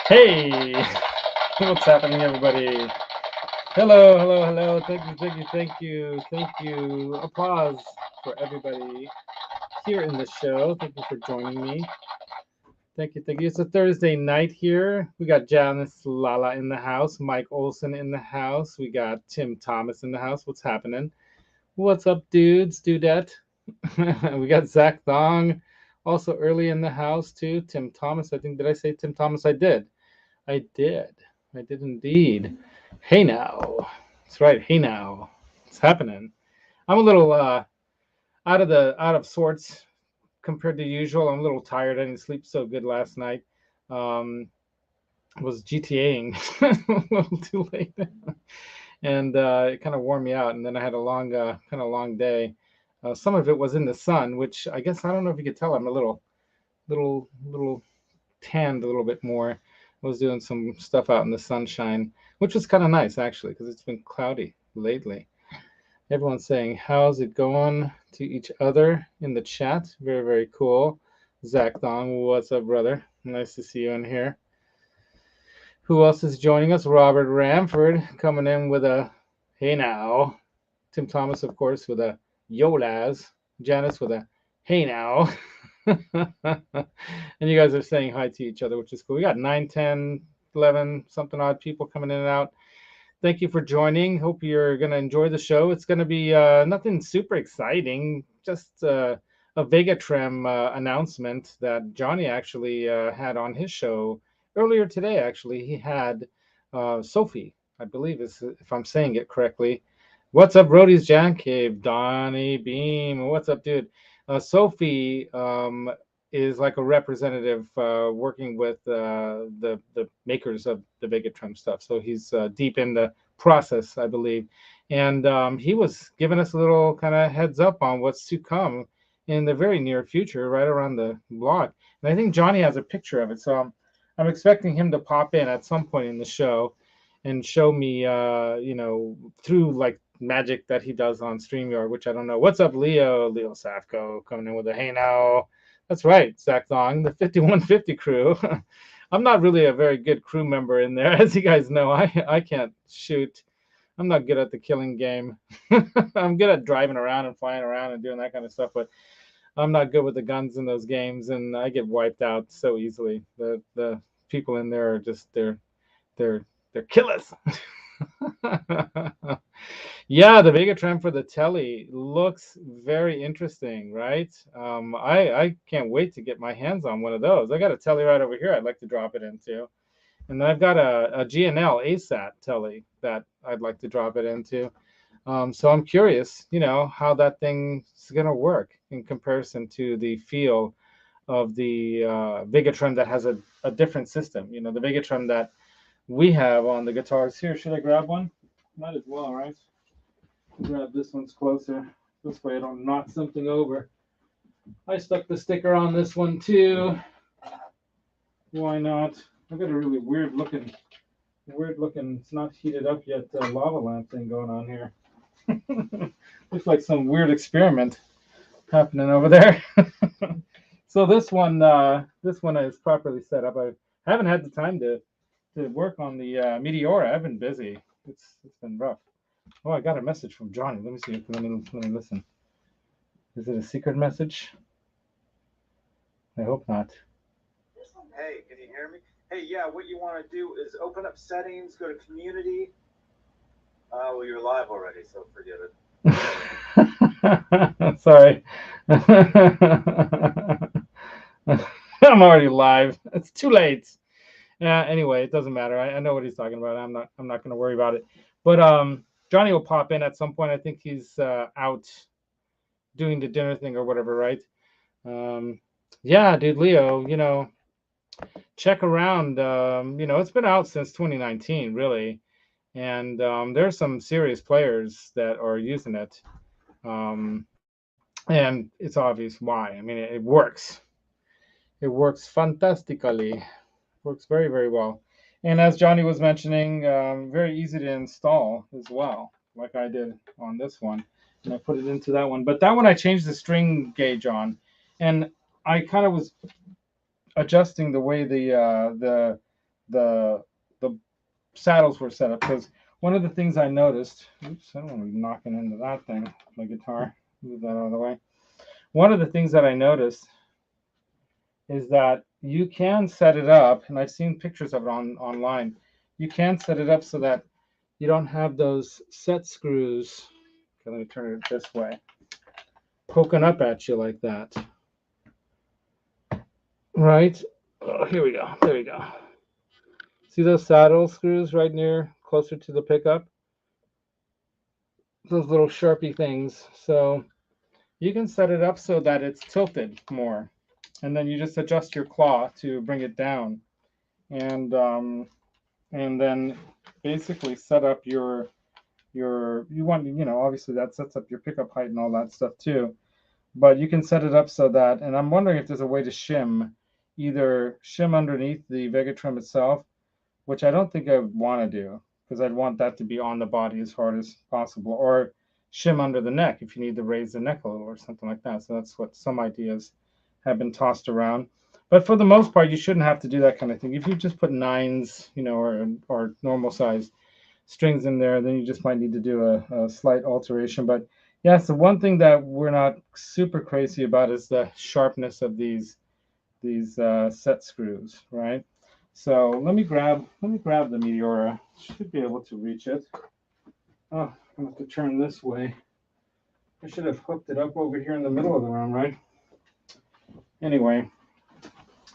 Hey, what's happening, everybody? Hello, hello, hello. Thank you, thank you, thank you, thank you. Applause for everybody here in the show. Thank you for joining me. Thank you, thank you. It's a Thursday night here. We got Janice Lala in the house, Mike Olson in the house. We got Tim Thomas in the house. What's happening? What's up, dudes? Dudette. We got Zach Thong also early in the house, too. Tim Thomas. I think, did I say Tim Thomas? I did. I did. I did indeed. Hey now. That's right. Hey now. It's happening. I'm a little out of sorts compared to usual. I'm a little tired. I didn't sleep so good last night. Was GTAing a little too late, and it kind of wore me out. And then I had a long, kind of long day. Some of it was in the sun, which I guess I don't know if you could tell. I'm a little tanned a little bit more. I was doing some stuff out in the sunshine, which was kind of nice actually, because it's been cloudy lately. Everyone's saying, how's it going to each other in the chat? Very, very cool. Zach Thong, what's up, brother? Nice to see you in here. Who else is joining us? Robert Ramford coming in with a hey now. Tim Thomas, of course, with a yo Laz. Janice with a hey now. And you guys are saying hi to each other, which is cool. We got 9, 10, 11, something odd people coming in and out. Thank you for joining. Hope you're going to enjoy the show. It's going to be nothing super exciting, just a Vega-Trem announcement that Johnny actually had on his show earlier today. Actually, he had Sofi, I believe, is if I'm saying it correctly. What's up, Roadies, Jack Cave, Johnny Beane? What's up, dude? Sofi is like a representative working with the makers of the Vegatron stuff. So he's deep in the process, I believe. And he was giving us a little kind of heads up on what's to come in the very near future, right around the block. And I think Johnny has a picture of it. So I'm expecting him to pop in at some point in the show and show me, through like magic that he does on StreamYard, which I don't know. What's up, Leo? Leo Safko coming in with a hey now. That's right, Zach Thong, the 5150 crew. I'm not really a very good crew member in there. As you guys know, I can't shoot. I'm not good at the killing game. I'm good at driving around and flying around and doing that kind of stuff, but I'm not good with the guns in those games, and I get wiped out so easily. The people in there are just they're killers. Yeah, the Vega-Trem for the Tele looks very interesting, right? I can't wait to get my hands on one of those. I got a Tele right over here I'd like to drop it into. And then I've got a GNL ASAT Tele that I'd like to drop it into. So I'm curious, how that thing's going to work in comparison to the feel of the Vega-Trem that has a different system. The Vega-Trem that we have on the guitars here. Should I grab one? Might as well, right? Grab this one's closer. This way I don't knock something over. I stuck the sticker on this one too. Why not? I've got a really weird looking, it's not heated up yet, lava lamp thing going on here. Looks like some weird experiment happening over there. So this one is properly set up. I haven't had the time to work on the Meteora. I've been busy. It's been rough. Oh, I got a message from Johnny. Let me see. Let me listen. Is it a secret message? I hope not. Hey, can you hear me? Hey, yeah, what you want to do is open up settings, go to community. Well, you're live already, so forget it. Sorry. I'm already live. It's too late. Yeah. Anyway, it doesn't matter. I know what he's talking about. I'm not going to worry about it. But Johnny will pop in at some point. I think he's out doing the dinner thing or whatever, right? Yeah, dude, Leo, check around. It's been out since 2019, really. And there's some serious players that are using it. And it's obvious why. I mean, it works. It works fantastically. Works very, very well. And as Johnny was mentioning, very easy to install as well, like I did on this one. And I put it into that one. But that one I changed the string gauge on. And I kind of was adjusting the way the the saddles were set up. Because one of the things I noticed, oops, I don't want to be knocking into that thing, my guitar, move that out of the way. One of the things that I noticed is that you can set it up, and I've seen pictures of it online. You can set it up so that you don't have those set screws. Okay, let me turn it this way, poking up at you like that. Right? Oh, here we go. There we go. See those saddle screws right near, closer to the pickup? Those little Sharpie things. So you can set it up so that it's tilted more. And then you just adjust your claw to bring it down. And then basically set up you want, obviously that sets up your pickup height and all that stuff too. But you can set it up so that, and I'm wondering if there's a way to shim, either shim underneath the Vega-Trem itself, which I don't think I would want to do, because I'd want that to be on the body as hard as possible, or shim under the neck if you need to raise the neck a little or something like that. So that's what some ideas have been tossed around. But for the most part, you shouldn't have to do that kind of thing. If you just put 9s, or normal size strings in there, then you just might need to do a slight alteration. But yes, the one thing that we're not super crazy about is the sharpness of these set screws, right? So let me grab the Meteora. Should be able to reach it. Oh, I'm gonna have to turn this way. I should have hooked it up over here in the middle of the room, right? Anyway,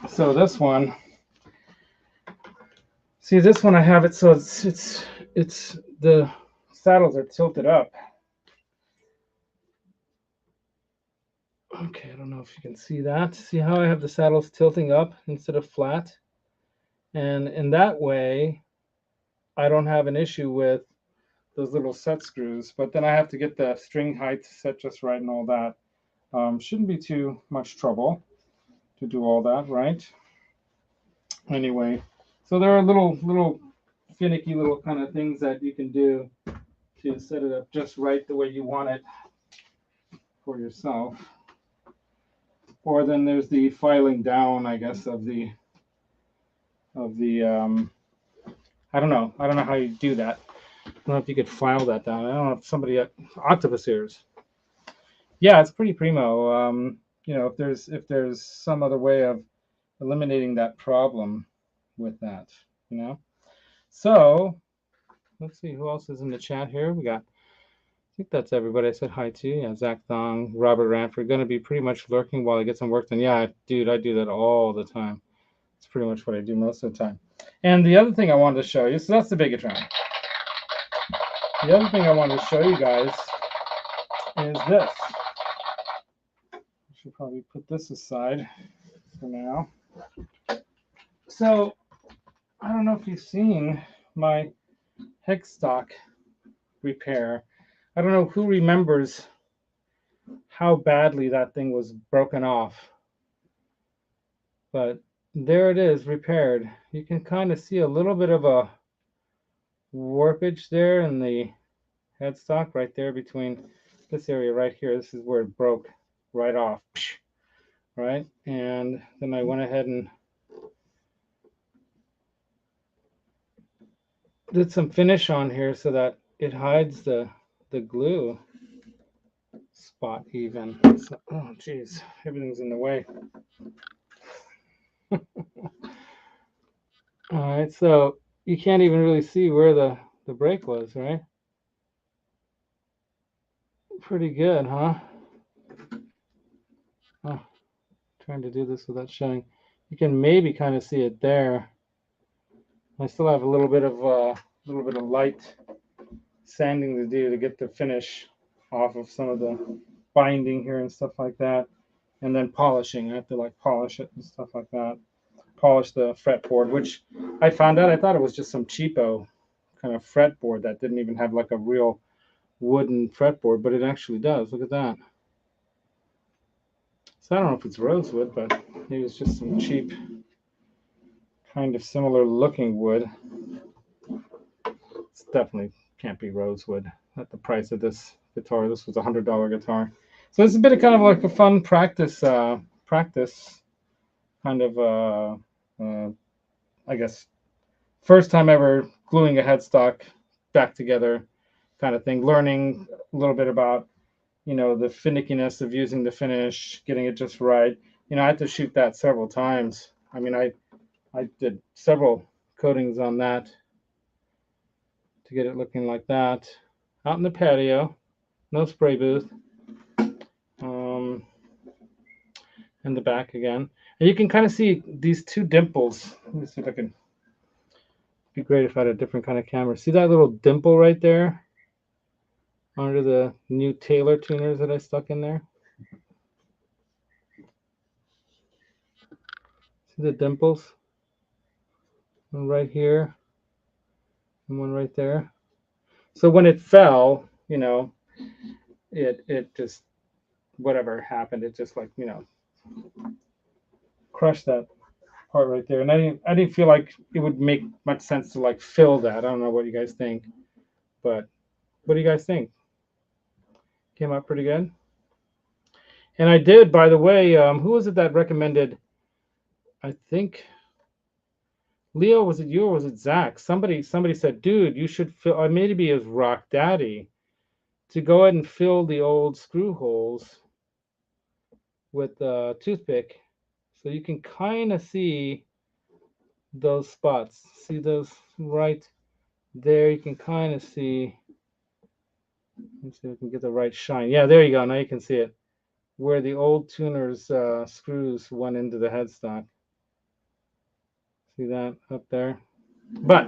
so this one. See, this one I have it so it's the saddles are tilted up. Okay, I don't know if you can see that. See how I have the saddles tilting up instead of flat? And in that way, I don't have an issue with those little set screws, but then I have to get the string height set just right and all that. Shouldn't be too much trouble to do all that, right? Anyway, so there are little finicky little kind of things that you can do to set it up just right the way you want it for yourself. Or then there's the filing down, I guess, of the I don't know how you do that. I don't know if you could file that down. I don't know if somebody at Octopus ears. Yeah, it's pretty primo. If there's some other way of eliminating that problem with that, So let's see who else is in the chat here. We got, I think that's everybody I said hi to. Yeah, Zach Thong, Robert Ranford, going to be pretty much lurking while I get some work done. Yeah, dude, I do that all the time. It's pretty much what I do most of the time. And the other thing I wanted to show you, so that's the Vegatron. The other thing I wanted to show you guys is this. I should probably put this aside for now. So I don't know if you've seen my Headstock repair. I don't know who remembers how badly that thing was broken off. But there it is, repaired. You can kind of see a little bit of a warpage there in the headstock right there between this area right here. This is where it broke right off, right? And then I went ahead and did some finish on here so that it hides the glue spot even. So, oh geez, everything's in the way. All right, so you can't even really see where the break was, right? Pretty good, huh? Oh, trying to do this without showing. You can maybe kind of see it there. I still have a little bit of light sanding to do to get the finish off of some of the binding here and stuff like that, and then polishing. I have to polish it and stuff like that. Polish the fretboard, which I found out I thought it was just some cheapo kind of fretboard that didn't even have a real wooden fretboard, but it actually does. Look at that. So I don't know if it's rosewood, but maybe it's just some cheap kind of similar looking wood. It's definitely can't be rosewood at the price of this guitar. This was a $100 guitar. So it's a bit of kind of a fun practice kind of I guess first time ever gluing a headstock back together kind of thing, learning a little bit about, you know, the finickiness of using the finish, getting it just right. You know, I had to shoot that several times. I mean, I did several coatings on that to get it looking like that. Out in the patio, no spray booth. In the back again. And you can kind of see these two dimples. Let me see if I can. It'd be great if I had a different kind of camera. See that little dimple right there under the new Taylor tuners that I stuck in there? See the dimples? One right here and one right there. So when it fell, you know, it just, whatever happened, it just, like, you know, crushed that part right there. And I didn't feel like it would make much sense to, like, fill that. I don't know what you guys think, but what do you guys think? Came out pretty good. And I did, by the way, who was it that recommended? I think Leo, was it you or was it Zach? Somebody said, dude, you should fill, or maybe it was Rock Daddy, to go ahead and fill the old screw holes with a toothpick, so you can kind of see those spots. See those right there? You can kind of see. Let's see if we can get the right shine. Yeah, there you go. Now you can see it, where the old tuner's screws went into the headstock. See that up there? But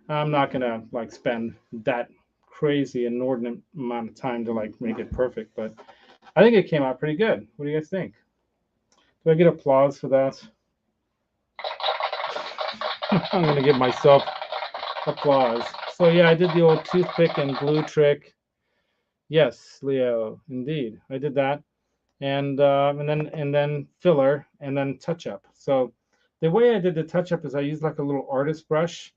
I'm not gonna, like, spend that crazy inordinate amount of time to, like, make it perfect. But I think it came out pretty good. What do you guys think? Do I get applause for that? I'm gonna give myself applause. So yeah, I did the old toothpick and glue trick. Yes, Leo, indeed, I did that, and then filler, and then touch up. So the way I did the touch up is I used, like, a little artist brush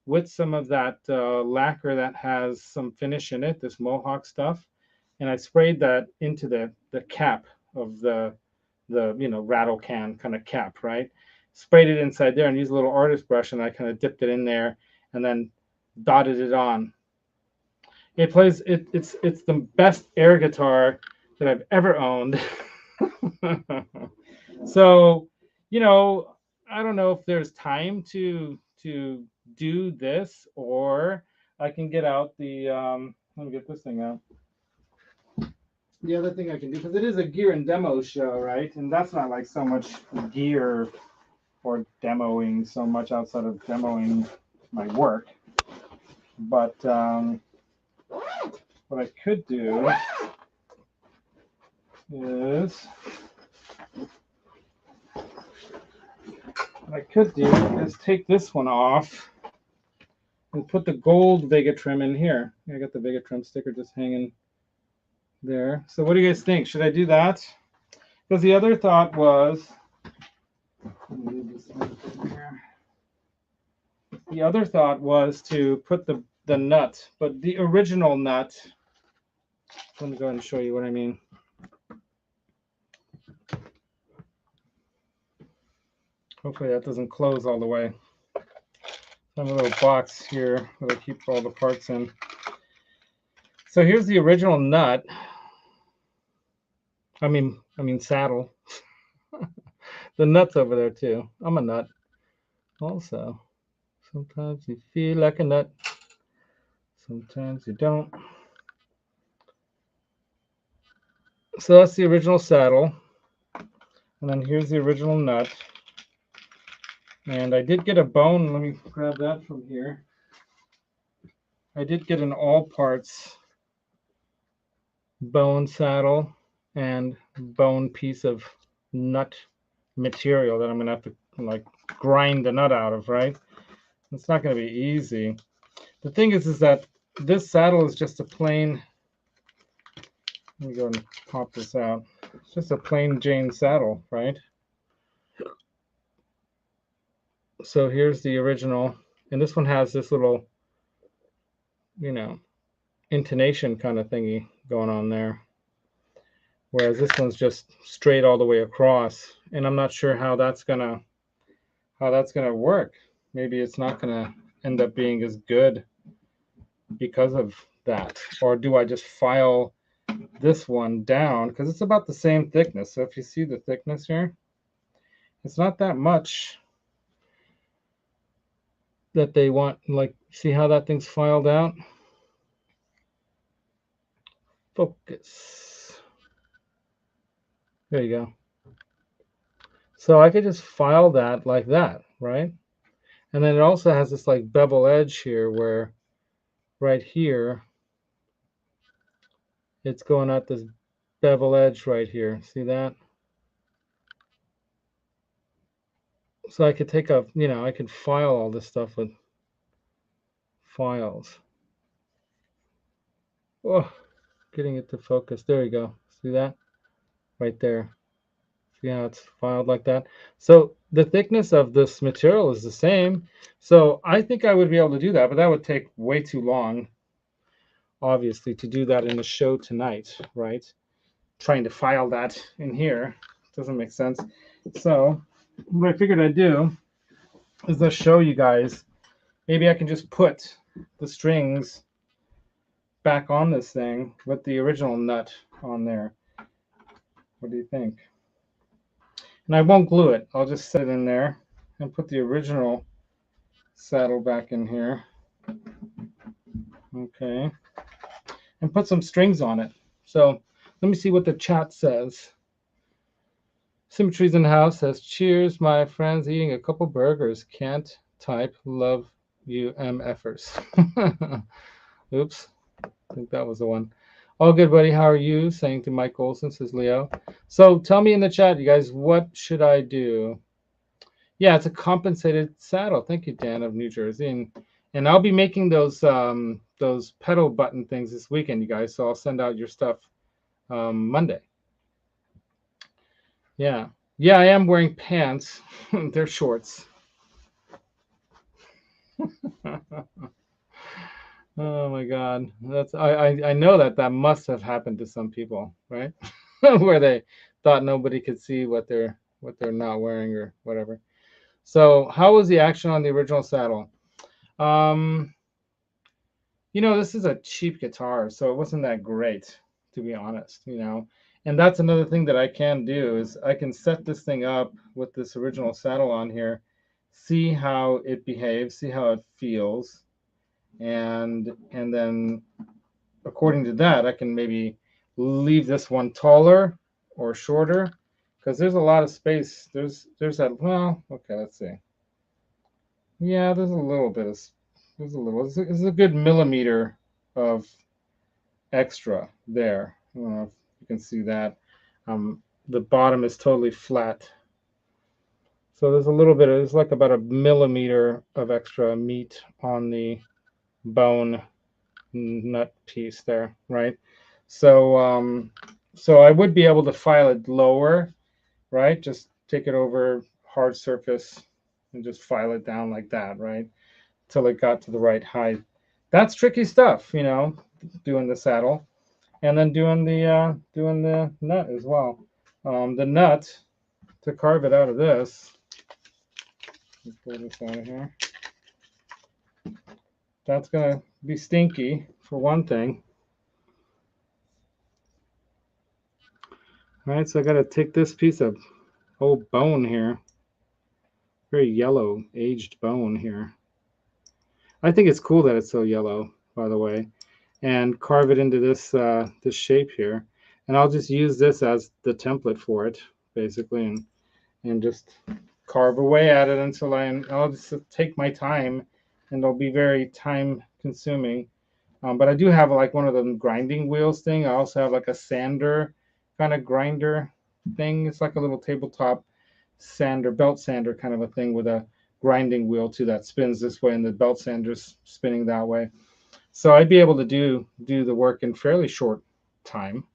with some of that lacquer that has some finish in it, this Mohawk stuff, and I sprayed that into the cap of the you know, rattle can kind of cap, right? Sprayed it inside there and used a little artist brush, and I kind of dipped it in there and then dotted it on. It plays, it's the best air guitar that I've ever owned. So, you know, I don't know if there's time to do this, or I can get out the let me get this thing out. The other thing I can do, because it is a gear and demo show, right? And that's not like so much gear or demoing so much outside of demoing my work. But what I could do is take this one off and put the gold Vega-Trem in here. I got the Vega-Trem sticker just hanging there. So what do you guys think? Should I do that? Because the other thought was, to put the nut, but the original nut. Let me go ahead and show you what I mean. Hopefully that doesn't close all the way. I have a little box here that I keep all the parts in. So here's the original nut. I mean saddle. The nut's over there too. I'm a nut also. Sometimes you feel like a nut. Sometimes you don't. So that's the original saddle. And then here's the original nut. And I did get a bone. Let me grab that from here. I did get an all parts bone saddle and bone piece of nut material that I'm going to have to, like, grind the nut out of, right? It's not going to be easy. The thing is that this saddle is just a plain, let me go and pop this out. It's just a plain Jane saddle, right? So here's the original, and this one has this little, you know, intonation kind of thingy going on there, whereas this one's just straight all the way across, and I'm not sure how that's gonna work. maybe it's not going to end up being as good because of that. Or do I just file this one down? Because it's about the same thickness. So if you see the thickness here, it's not that much that they want. Like, see how that thing's filed out? Focus. There you go. So I could just file that like that, right? And then it also has this like bevel edge here where right here, it's going at this bevel edge right here. See that? So I could take a, you know, I could file all this stuff with files. Oh, getting it to focus. There you go. See that? Right there. See how it's filed like that? So the thickness of this material is the same. So I think I would be able to do that, but that would take way too long, obviously, to do that in the show tonight, right? Trying to file that in here doesn't make sense. So what I figured I'd do is just show you guys. Maybe I can just put the strings back on this thing with the original nut on there. What do you think? And I won't glue it. I'll just set it in there and put the original saddle back in here. Okay. And put some strings on it. So let me see what the chat says. Symmetry's in the house says, cheers, my friends, eating a couple burgers. Can't type, love you, MFers. Oops. I think that was the one. All good, buddy. How are you? Saying to Mike Olson, says Leo. So tell me in the chat, you guys, what should I do? Yeah, it's a compensated saddle. Thank you, Dan of New Jersey. And I'll be making those pedal button things this weekend, you guys. So I'll send out your stuff Monday. Yeah. Yeah, I am wearing pants. They're shorts. Oh my God, that's I know that must have happened to some people, right? Where they thought nobody could see what they're not wearing or whatever. So how was the action on the original saddle? You know, this is a cheap guitar, so it wasn't that great, to be honest, you know. And that's another thing that I can do is I can set this thing up with this original saddle on here, see how it behaves, see how it feels. And then according to that, I can maybe leave this one taller or shorter, because there's a lot of space. There's that, well, okay, let's see. Yeah, there's a little bit of, there's a good millimeter of extra there. I don't know if you can see that. The bottom is totally flat. So there's a little bit, it's like about a millimeter of extra meat on the bone nut piece there, right? So so I would be able to file it lower, right? Just take it over hard surface and just file it down like that, right? Till it got to the right height. That's tricky stuff, you know, doing the saddle and then doing the nut as well. The nut, to carve it out of this, let's pull this out of here. That's gonna be stinky for one thing. All right, so I got to take this piece of old bone here, very yellow, aged bone here. I think it's cool that it's so yellow, by the way, and carve it into this this shape here. And I'll just use this as the template for it, basically, and just carve away at it until I'll just take my time, and it'll be very time consuming. But I do have like one of the grinding wheels thing. I also have like a sander kind of grinder thing. It's like a little tabletop sander, belt sander kind of a thing with a grinding wheel too that spins this way and the belt sander's spinning that way. So I'd be able to do the work in fairly short time.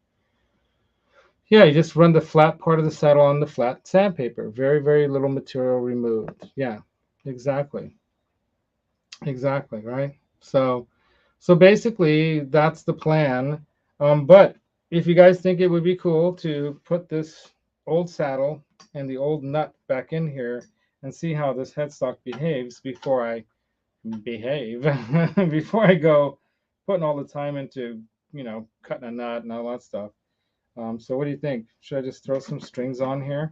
Yeah, you just run the flat part of the saddle on the flat sandpaper. Very, very little material removed. Yeah, exactly. Exactly, right? So basically that's the plan. But if you guys think it would be cool to put this old saddle and the old nut back in here and see how this headstock behaves before I behave, before I go putting all the time into, you know, cutting a nut and all that stuff. So what do you think? Should I just throw some strings on here?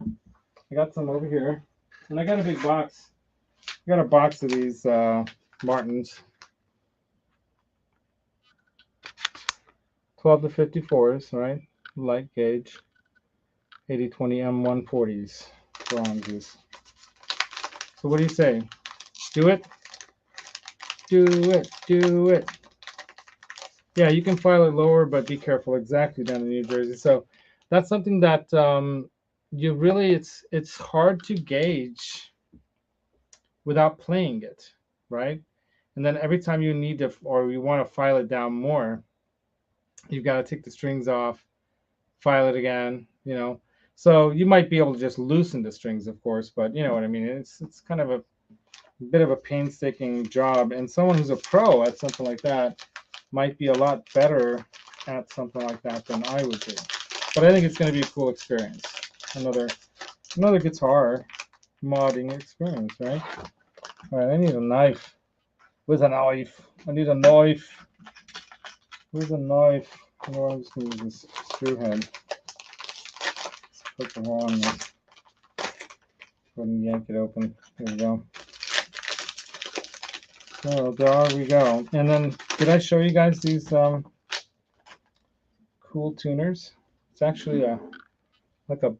I got some over here, and I got a big box. I got a box of these Martins 12 to 54s, right? Light gauge 8020 M140s, bronzes. So what do you say? Do it? Do it, do it. Yeah, you can file it lower, but be careful. Exactly, down in New Jersey. So that's something that you really, it's hard to gauge without playing it, right? And then every time you need to, or you want to file it down more, you've got to take the strings off, file it again, you know. So you might be able to just loosen the strings, of course, but you know what I mean. It's kind of a bit of a painstaking job, and someone who's a pro at something like that might be a lot better at something like that than I would be. But I think it's going to be a cool experience. Another guitar modding experience, right? All right, I need a knife. Where's a knife? I need a knife. Where's a knife? Oh, I'm just going to use this screw head. Let's put the hole in this. Go ahead and yank it open. There we go. So there we go. And then, did I show you guys these cool tuners? It's actually like a,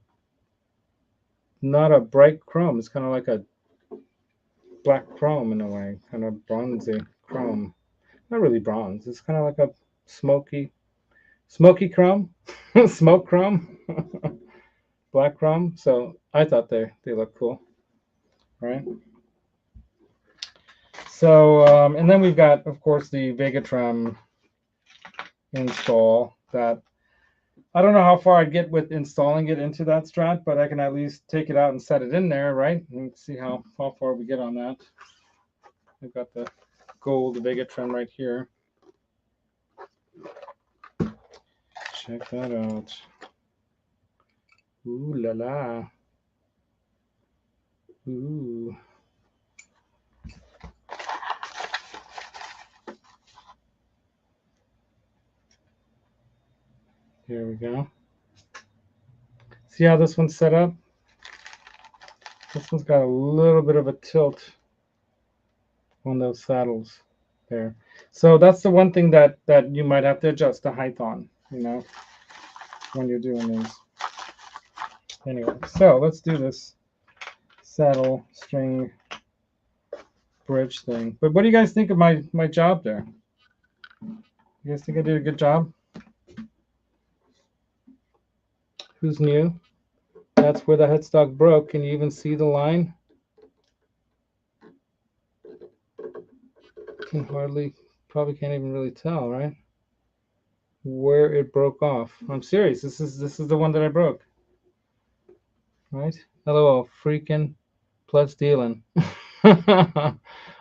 not a bright chrome. It's kind of like a black chrome in a way, kind of bronzy chrome. Not really bronze. It's kind of like a smoky chrome, smoke chrome, black chrome. So I thought they look cool, right? So and then we've got, of course, the Vegatron Install that I don't know how far I'd get with installing it into that Strat, but I can at least take it out and set it in there, right? And see how far we get on that. I've got the Gold Vega-Trem right here. Check that out. Ooh la la. Ooh. Here we go. See how this one's set up? This one's got a little bit of a tilt on those saddles there. So that's the one thing that you might have to adjust the height on, you know, when you're doing these. Anyway, so let's do this saddle string bridge thing. But what do you guys think of my job there? You guys think I did a good job? Who's new? That's where the headstock broke. Can you even see the line? Can hardly, probably can't even really tell, right? Where it broke off. I'm serious. This is the one that I broke. Right? LOL, freaking plus dealing.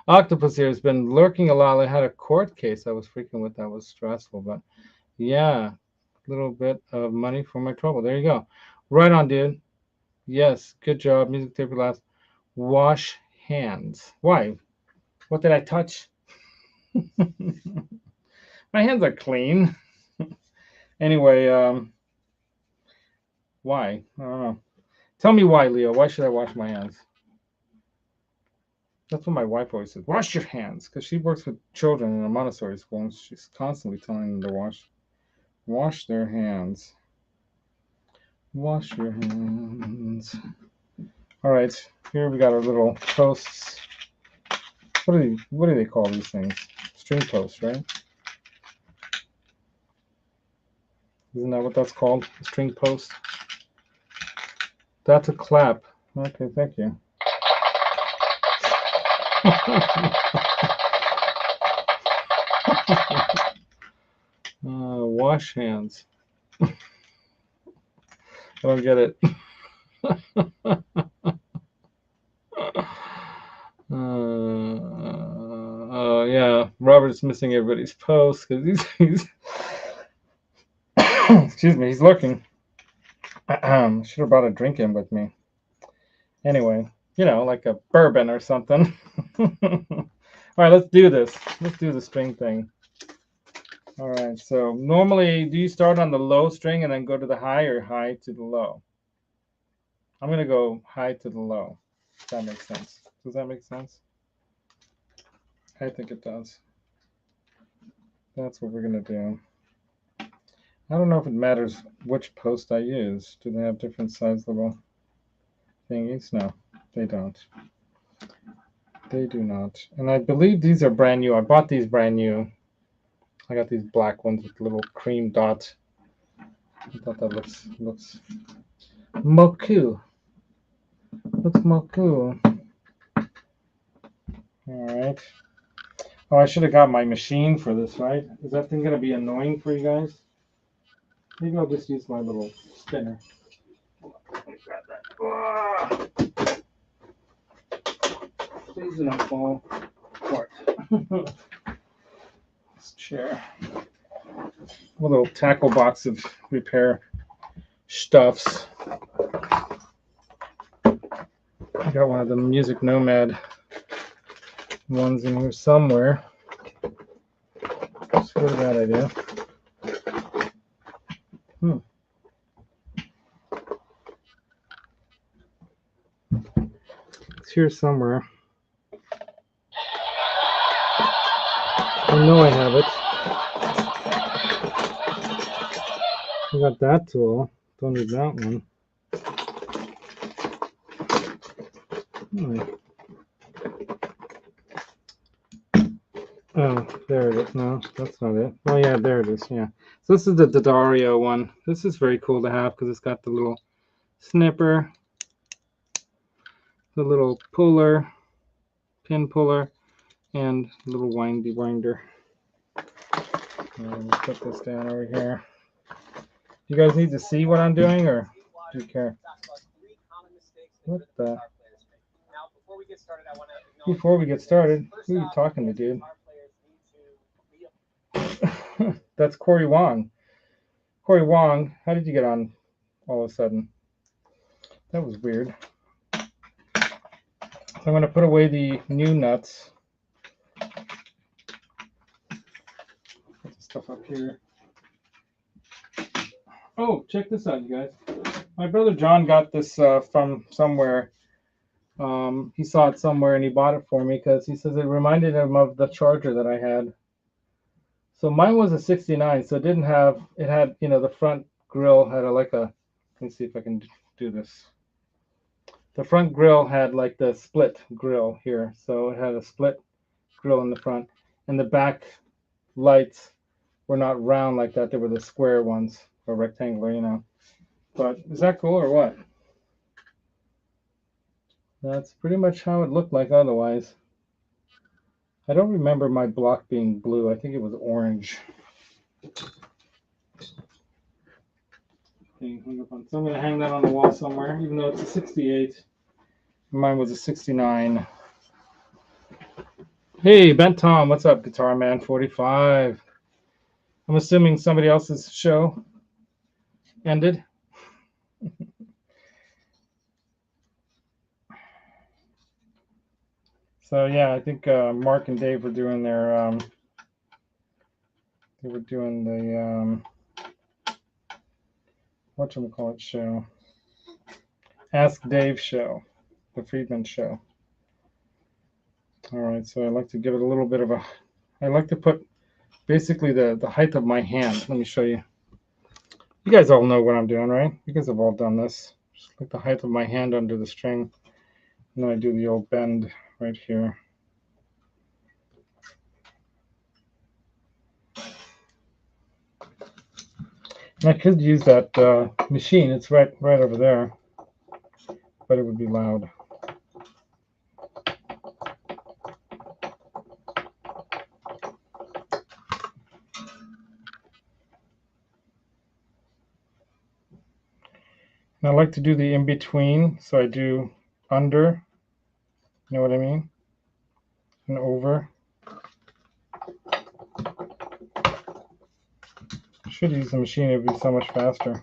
Octopus here has been lurking a lot. I had a court case I was freaking with that was stressful, but yeah, a little bit of money for my trouble. There you go. Right on, dude. Yes, good job. MusicTherapyLaz. Wash hands. Why? What did I touch? My hands are clean. Anyway, why? I don't know. Tell me why, Leo. Why should I wash my hands? That's what my wife always says. Wash your hands, because she works with children in a Montessori school, and she's constantly telling them to wash their hands. Wash your hands. All right, here we got our little posts. What do they call these things? String posts, right? Isn't that what that's called? A string post. That's a clap. Okay, thank you. Wash hands. I don't get it. Yeah, Robert's missing everybody's post because he's excuse me, he's lurking. Should have brought a drink in with me. Anyway, you know, like a bourbon or something. All right, let's do this. Let's do the string thing. All right, so normally, do you start on the low string and then go to the high, or high to the low? I'm going to go high to the low, if that makes sense. Does that make sense? I think it does. That's what we're going to do. I don't know if it matters which post I use. Do they have different size little thingies? No, they don't. They do not. And I believe these are brand new. I bought these brand new. I got these black ones with little cream dot. I thought that looks more cool. Looks more cool. All right. Oh, I should have got my machine for this, right? Is that thing gonna be annoying for you guys? Maybe I'll just use my little spinner. Let me grab that. Please do not fall apart. This chair. A little tackle box of repair stuffs. I got one of the Music Nomad ones in here somewhere. Just go to that idea. It's here somewhere. I know I have it. I got that tool. Don't need that one. Oh, there it is. No, that's not it. Oh, yeah, there it is. Yeah. So this is the D'Addario one. This is very cool to have because it's got the little snipper, the little puller, pin puller, and a little windy winder. Let me put this down over here. You guys need to see what I'm doing, or do you care? What the? Before we get started, who are you talking to, dude? That's Corey Wong. Corey Wong, how did you get on all of a sudden? That was weird. So I'm going to put away the new nuts. Put the stuff up here. Oh, check this out, you guys. My brother John got this from somewhere. He saw it somewhere and he bought it for me because he says it reminded him of the charger that I had. So mine was a 69, so it didn't have, it had, you know, the front grill had let me see if I can do this. The front grill had like the split grill here. So it had a split grill in the front, and the back lights were not round like that. They were the square ones, or rectangular, you know. But is that cool or what? That's pretty much how it looked like otherwise. I don't remember my block being blue. I think it was orange. Okay, so I'm going to hang that on the wall somewhere, even though it's a 68. Mine was a 69. Hey, Bent Tom, what's up, Guitar Man 45? I'm assuming somebody else's show ended. So yeah, I think Mark and Dave were doing their they were doing the whatchamacallit show. Ask Dave show, the Friedman show. All right, so I like to give it a little bit of a, I like to put basically the height of my hand. Let me show you. You guys all know what I'm doing, right? You guys have all done this. Just like the height of my hand under the string. And then I do the old bend right here. And I could use that machine. It's right over there, but it would be loud. And I like to do the in-between, so I do under, you know what I mean, and over. I should use the machine, it would be so much faster.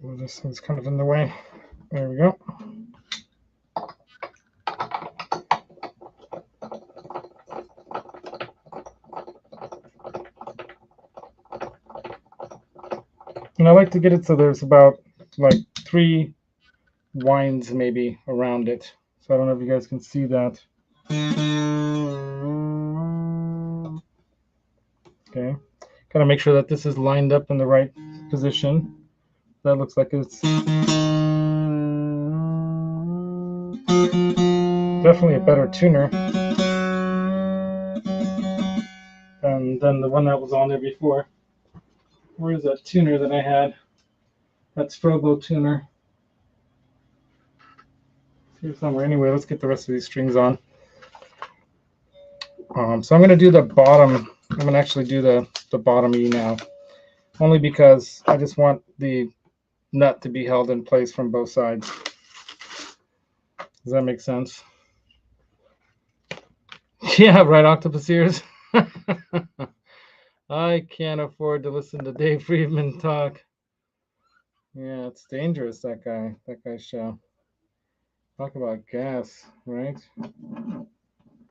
Well, this one's kind of in the way. There we go. And I like to get it so there's about like 3 winds maybe around it. So I don't know if you guys can see that. Okay. Gotta make sure that this is lined up in the right position. That looks like it's definitely a better tuner than the one that was on there before. Where is that tuner that I had? That Strobo tuner. Here somewhere. Anyway, let's get the rest of these strings on. So I'm going to do the bottom. I'm going to actually do the bottom E now, only because I just want the nut to be held in place from both sides. Does that make sense? Yeah, right, octopus ears. I can't afford to listen to Dave Friedman talk. Yeah, it's dangerous, that guy's show. Talk about gas, right?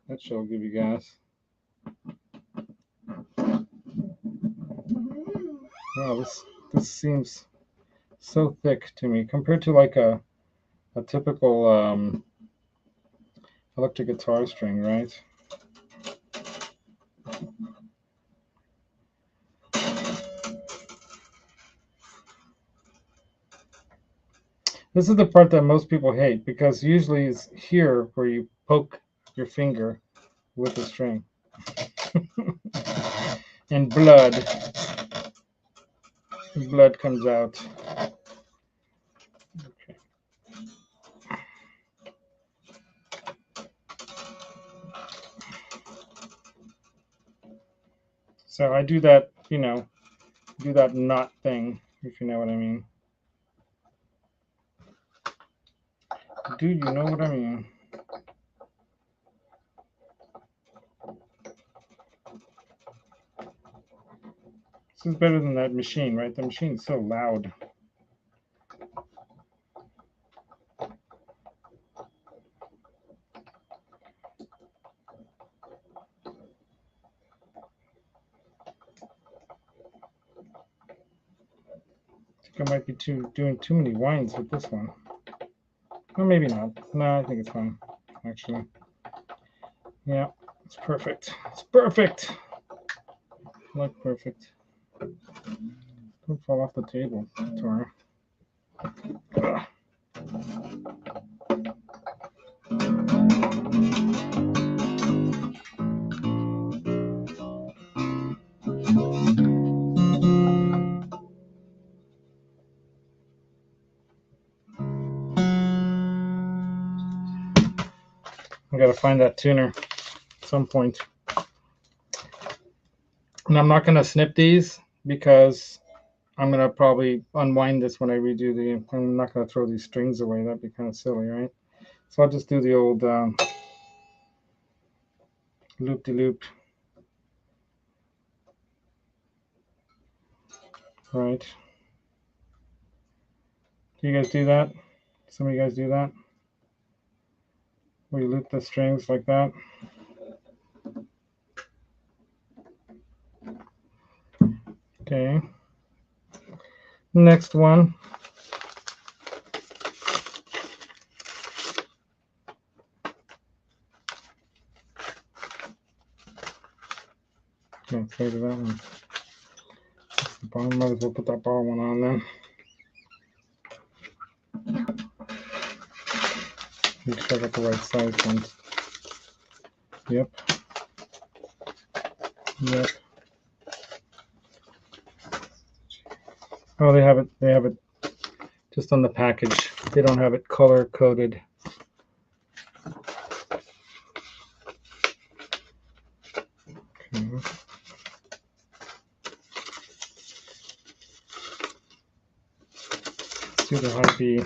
That show will give you gas. Wow, this seems so thick to me compared to like a typical electric guitar string, right? This is the part that most people hate, because usually it's here where you poke your finger with the string. And blood comes out. Okay. So I do that, do that knot thing, if you know what I mean. Do you know what I mean? This is better than that machine, right? The machine's so loud. I think I might be doing too many winds with this one. Or maybe not. No, I think it's fine, actually. Yeah, it's perfect. It's perfect. Like perfect. Don't fall off the table, Tora. I gotta find that tuner at some point. And I'm not gonna snip these because I'm gonna probably unwind this when I redo the. I'm not gonna throw these strings away. That'd be kind of silly, right? So I'll just do the old loop-de-loop. Right. Do you guys do that? Some of you guys do that? Where you loop the strings like that? Okay. Next one. Can't say to that one. That's the bottom. Might as well put that bottom one on then. Make sure I got the right size ones. Yep. Yep. Oh, they have it just on the package. They don't have it color coded. Okay. Let's do the high B.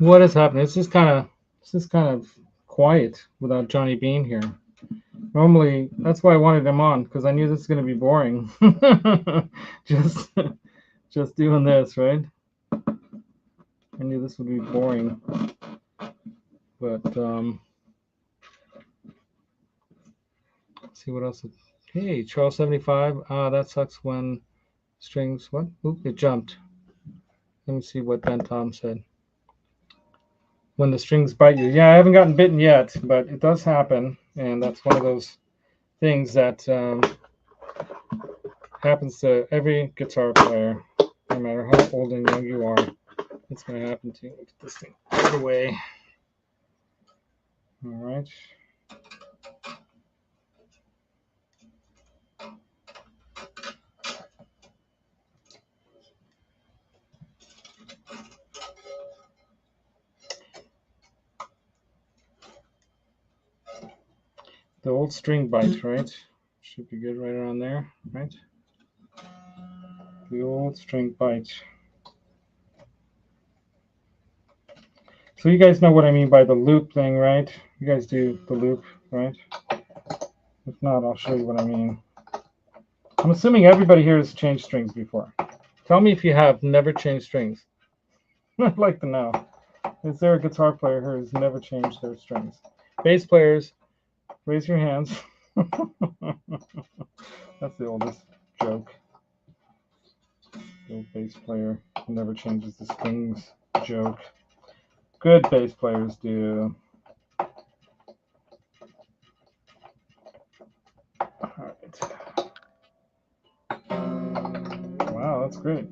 What is happening? This is kind of quiet without Johnny Beane here. Normally, that's why I wanted him on, because I knew this was going to be boring. just doing this, right? I knew this would be boring. But, let's see what else. Hey, Charles 75. That sucks when strings, what? Oop, it jumped. Let me see what Ben Tom said. When the strings bite you. Yeah, I haven't gotten bitten yet, but it does happen. And that's one of those things that happens to every guitar player, no matter how old and young you are. It's going to happen to you. Get this thing out of the way. All right. The old string bite, right? Should be good right around there, right? The old string bite. So you guys know what I mean by the loop thing, right? You guys do the loop, right? If not, I'll show you what I mean. I'm assuming everybody here has changed strings before. Tell me if you have never changed strings. I'd like to know. Is there a guitar player who has never changed their strings? Bass players, raise your hands. That's the oldest joke. The old bass player who never changes the strings joke. Good bass players do. All right. Wow, that's great.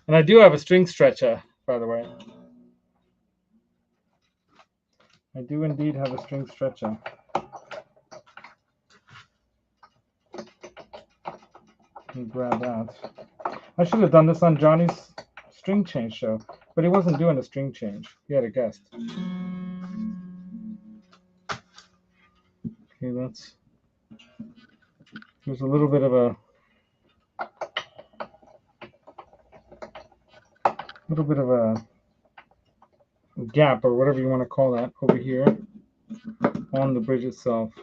And I do have a string stretcher, by the way. I do indeed have a string stretcher. Let me grab that. I should have done this on Johnny's string change show, but he wasn't doing a string change. He had a guest. Okay, there's a little bit of a gap, or whatever you want to call that, over here on the bridge itself.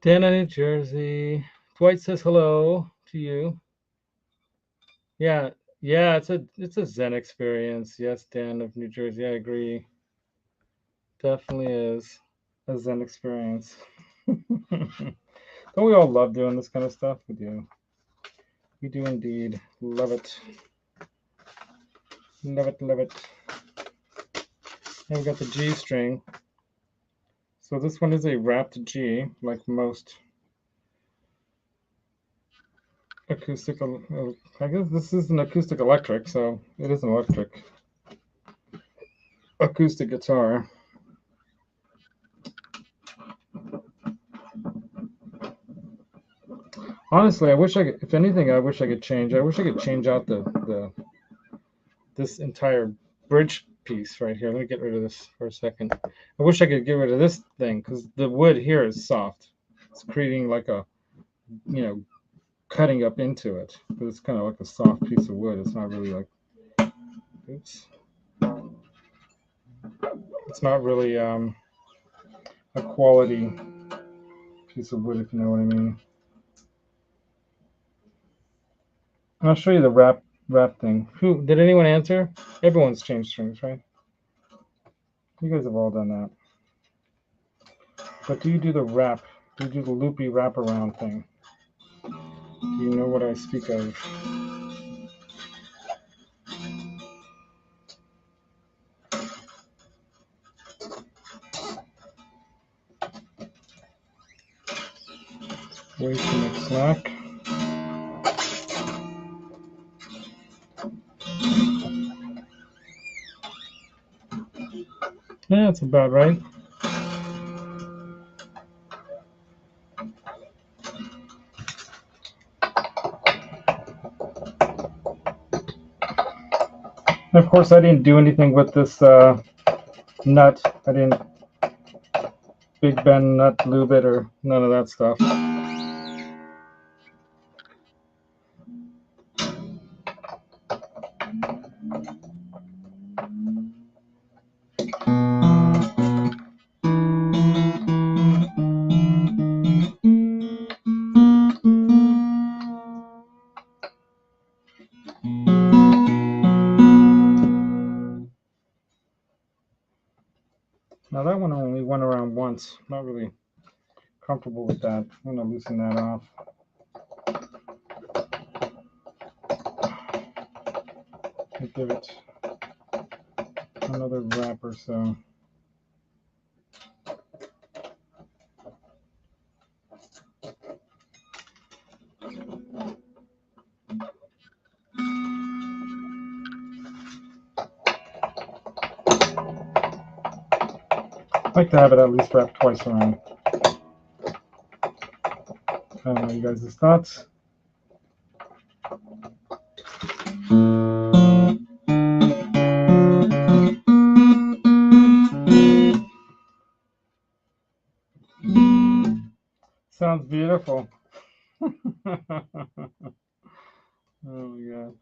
Dan in New Jersey. Dwight says hello to you. Yeah, it's a Zen experience. Yes, Dan of New Jersey, I agree. Definitely is a Zen experience. Don't we all love doing this kind of stuff? We do. We do indeed. Love it. Love it, love it. And we got the G string. So this one is a wrapped G, like most acoustic. I guess this is an acoustic electric, so it is an electric acoustic guitar. Honestly, I wish I could, if anything, I wish I could change. I wish I could change out this entire bridge piece right here. Let me get rid of this for a second. I wish I could get rid of this thing, because the wood here is soft. It's creating like a, cutting up into it. But it's kind of like a soft piece of wood. It's not really like, oops. It's not really a quality piece of wood, if you know what I mean. I'll show you the wrap thing. Did anyone answer? Everyone's changed strings, right? You guys have all done that. But do you do the wrap? Do you do the loopy wraparound thing? Do you know what I speak of? Way too much slack. Yeah, that's about right. And of course, I didn't do anything with this nut. I didn't Big Ben nut lube it or none of that stuff. Now that one only went around once. Not really comfortable with that. I'm gonna loosen that off. I'll give it another wrap or so. I like to have it at least wrapped twice around. I don't know you guys' thoughts. Sounds beautiful. Oh my god.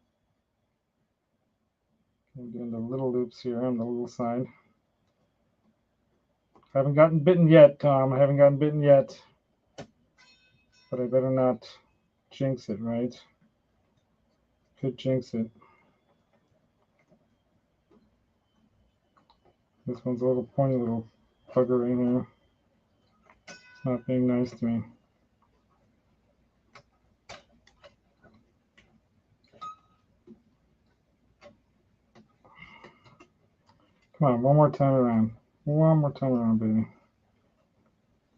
I'm doing the little loops here on the little side. I haven't gotten bitten yet, Tom. I haven't gotten bitten yet. But I better not jinx it, right? Could jinx it. This one's a little pointy little bugger right here. It's not being nice to me. Come on, one more time around. One more time around, baby.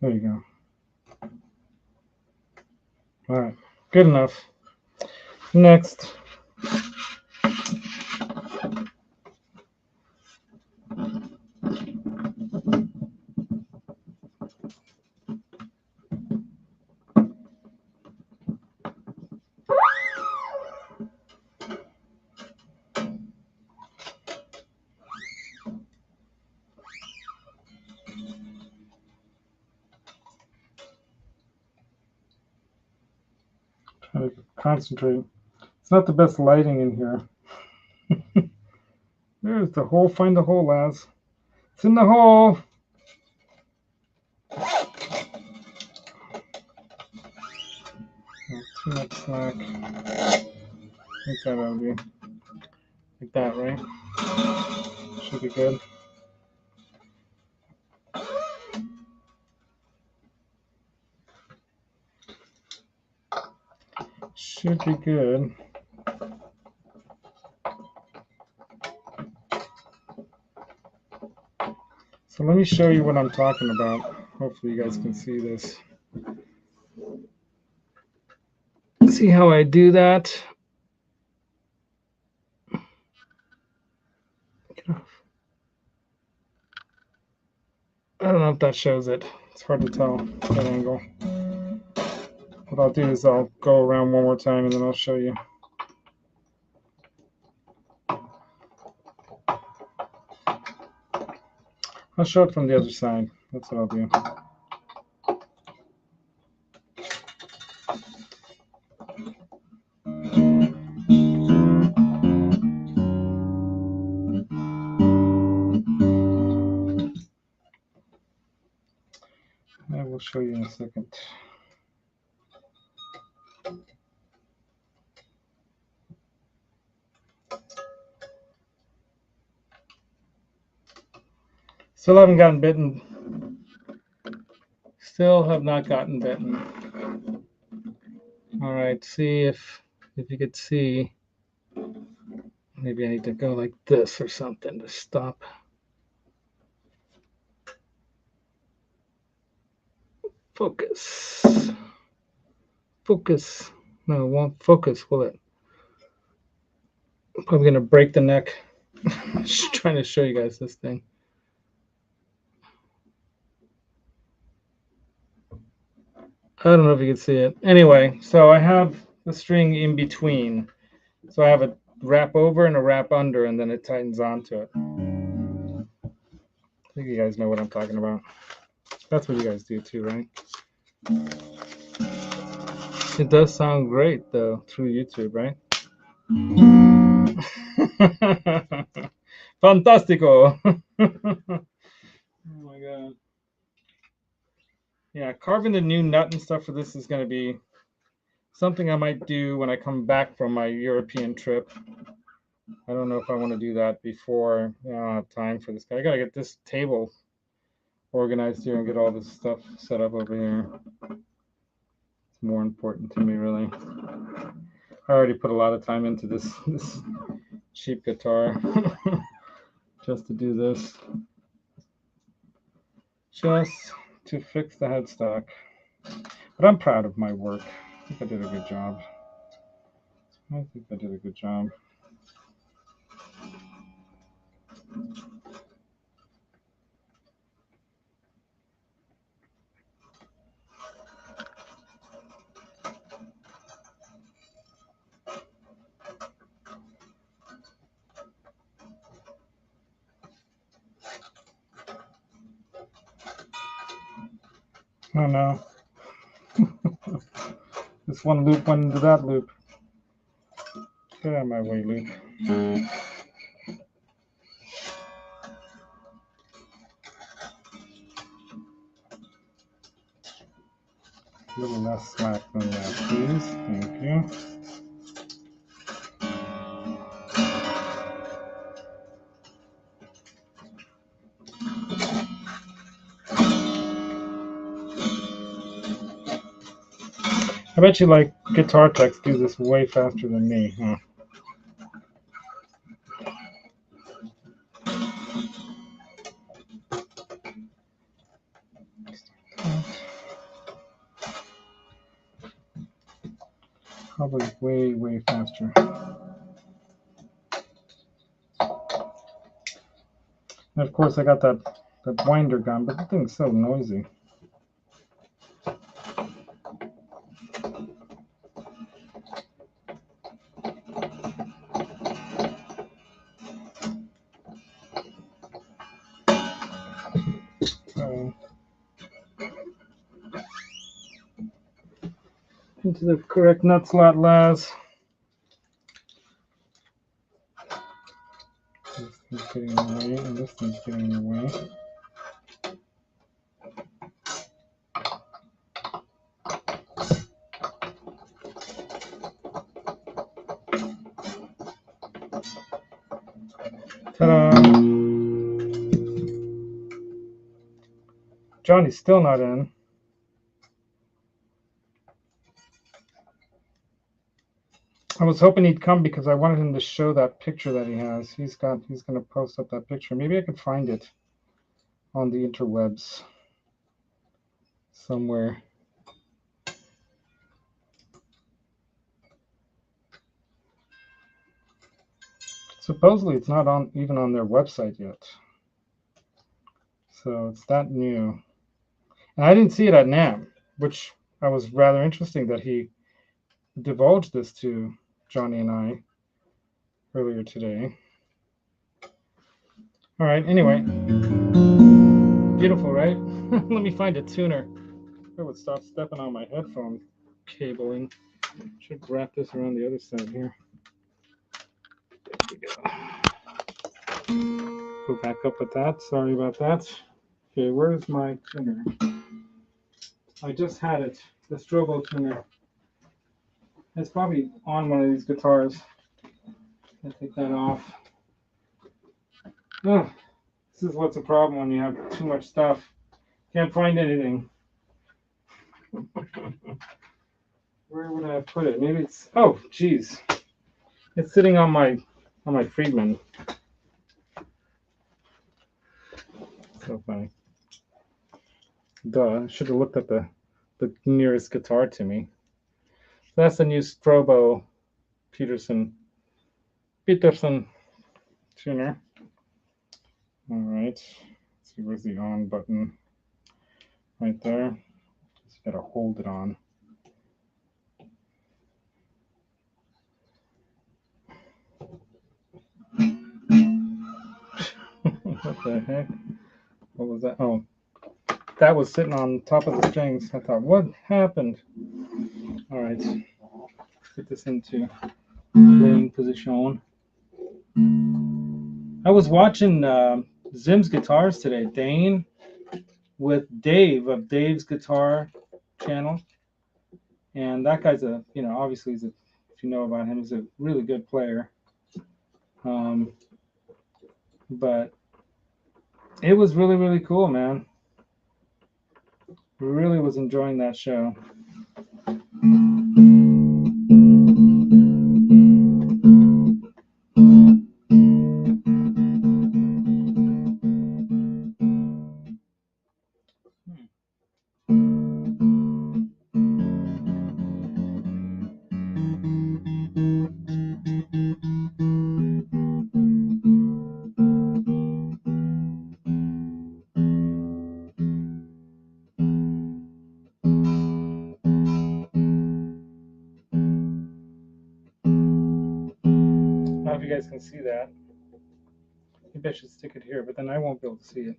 There you go. All right, good enough. Next. Try to concentrate. It's not the best lighting in here. There's the hole. Find the hole, Laz. It's in the hole. Too much slack. I think that ought to be like that, right? Should be good. Should be good. So let me show you what I'm talking about. Hopefully you guys can see this. See how I do that? Get off. I don't know if that shows it. It's hard to tell that angle. What I'll do is I'll go around one more time and then I'll show you. I'll show it from the other side. That's what I'll do. I will show you in a second. Still haven't gotten bitten. Still have not gotten bitten. All right, see if you could see. Maybe I need to go like this or something to stop. Focus. Focus. No, it won't focus, will it? I'm probably gonna break the neck. Just trying to show you guys this thing. I don't know if you can see it. Anyway, so I have the string in between. So I have a wrap over and a wrap under, and then it tightens onto it. I think you guys know what I'm talking about. That's what you guys do too, right? It does sound great though through YouTube, right? Fantastico! Oh my god. Yeah, carving the new nut and stuff for this is going to be something I might do when I come back from my European trip. I don't know if I want to do that before. I don't have time for this. I got to get this table organized here and get all this stuff set up over here. It's more important to me, really. I already put a lot of time into this cheap guitar just to do this. Just to fix the headstock. But I'm proud of my work. I think I did a good job. Oh no. This one loop went into that loop. Get out of my way, loop. A little less slack than that, please. Thank you. I bet you like guitar techs do this way faster than me, huh? Probably way, way faster. And of course I got that winder gun, but the thing's so noisy. Into the correct nut slot, Laz. This thing's getting in the way, and this thing's getting in the way. Ta-da! Johnny's still not in. I was hoping he'd come because I wanted him to show that picture that he has. He's going to post up that picture. Maybe I could find it on the interwebs somewhere. Supposedly it's not even on their website yet. So it's that new. And I didn't see it at NAMM, which I was rather interesting that he divulged this to Johnny and I earlier today. All right, anyway. Beautiful, right? Let me find a tuner. I would stop stepping on my headphone cabling. Should wrap this around the other side here. There we go. Go back up with that. Sorry about that. Okay, where's my tuner? I just had it. The Strobo tuner. It's probably on one of these guitars. I'll take that off. Oh, This is what's a problem when you have too much stuff. Can't find anything. Where would I put it? Maybe it's, oh, geez. It's sitting on my Friedman. So funny. Duh, I should have looked at the nearest guitar to me. So that's the new Strobo Peterson tuner. All right. Let's see, where's the on button? Right there. Just gotta hold it on. What the heck? What was that? Oh, that was sitting on top of the strings. I thought, what happened? All right, let's get this into playing position. I was watching Zim's guitars today, Dane, with Dave of Dave's Guitar channel, and that guy's a, you know, obviously he's a, if you know about him, he's a really good player. But it was really, really cool, man. Really was enjoying that show. I don't know if you guys can see that. Maybe I should stick it here, but then I won't be able to see it.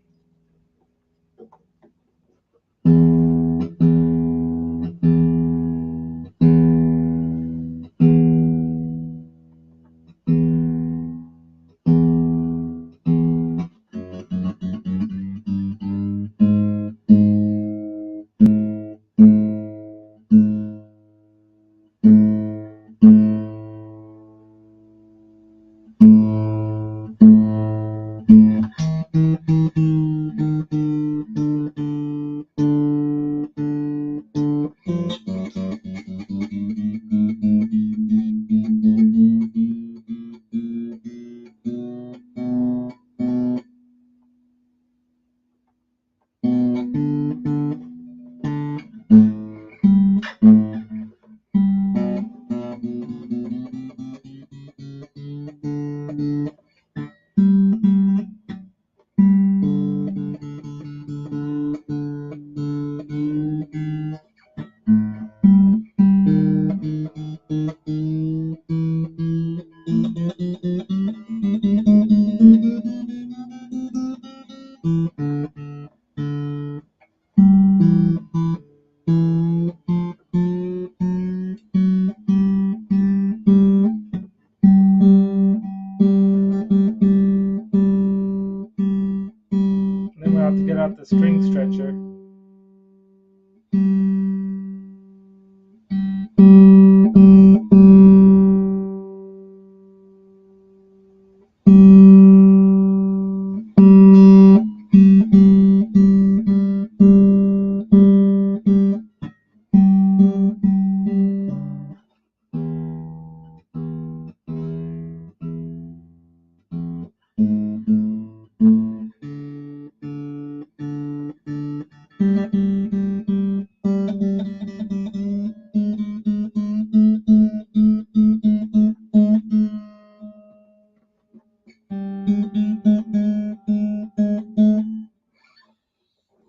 Then we'll have to get out the string stretcher.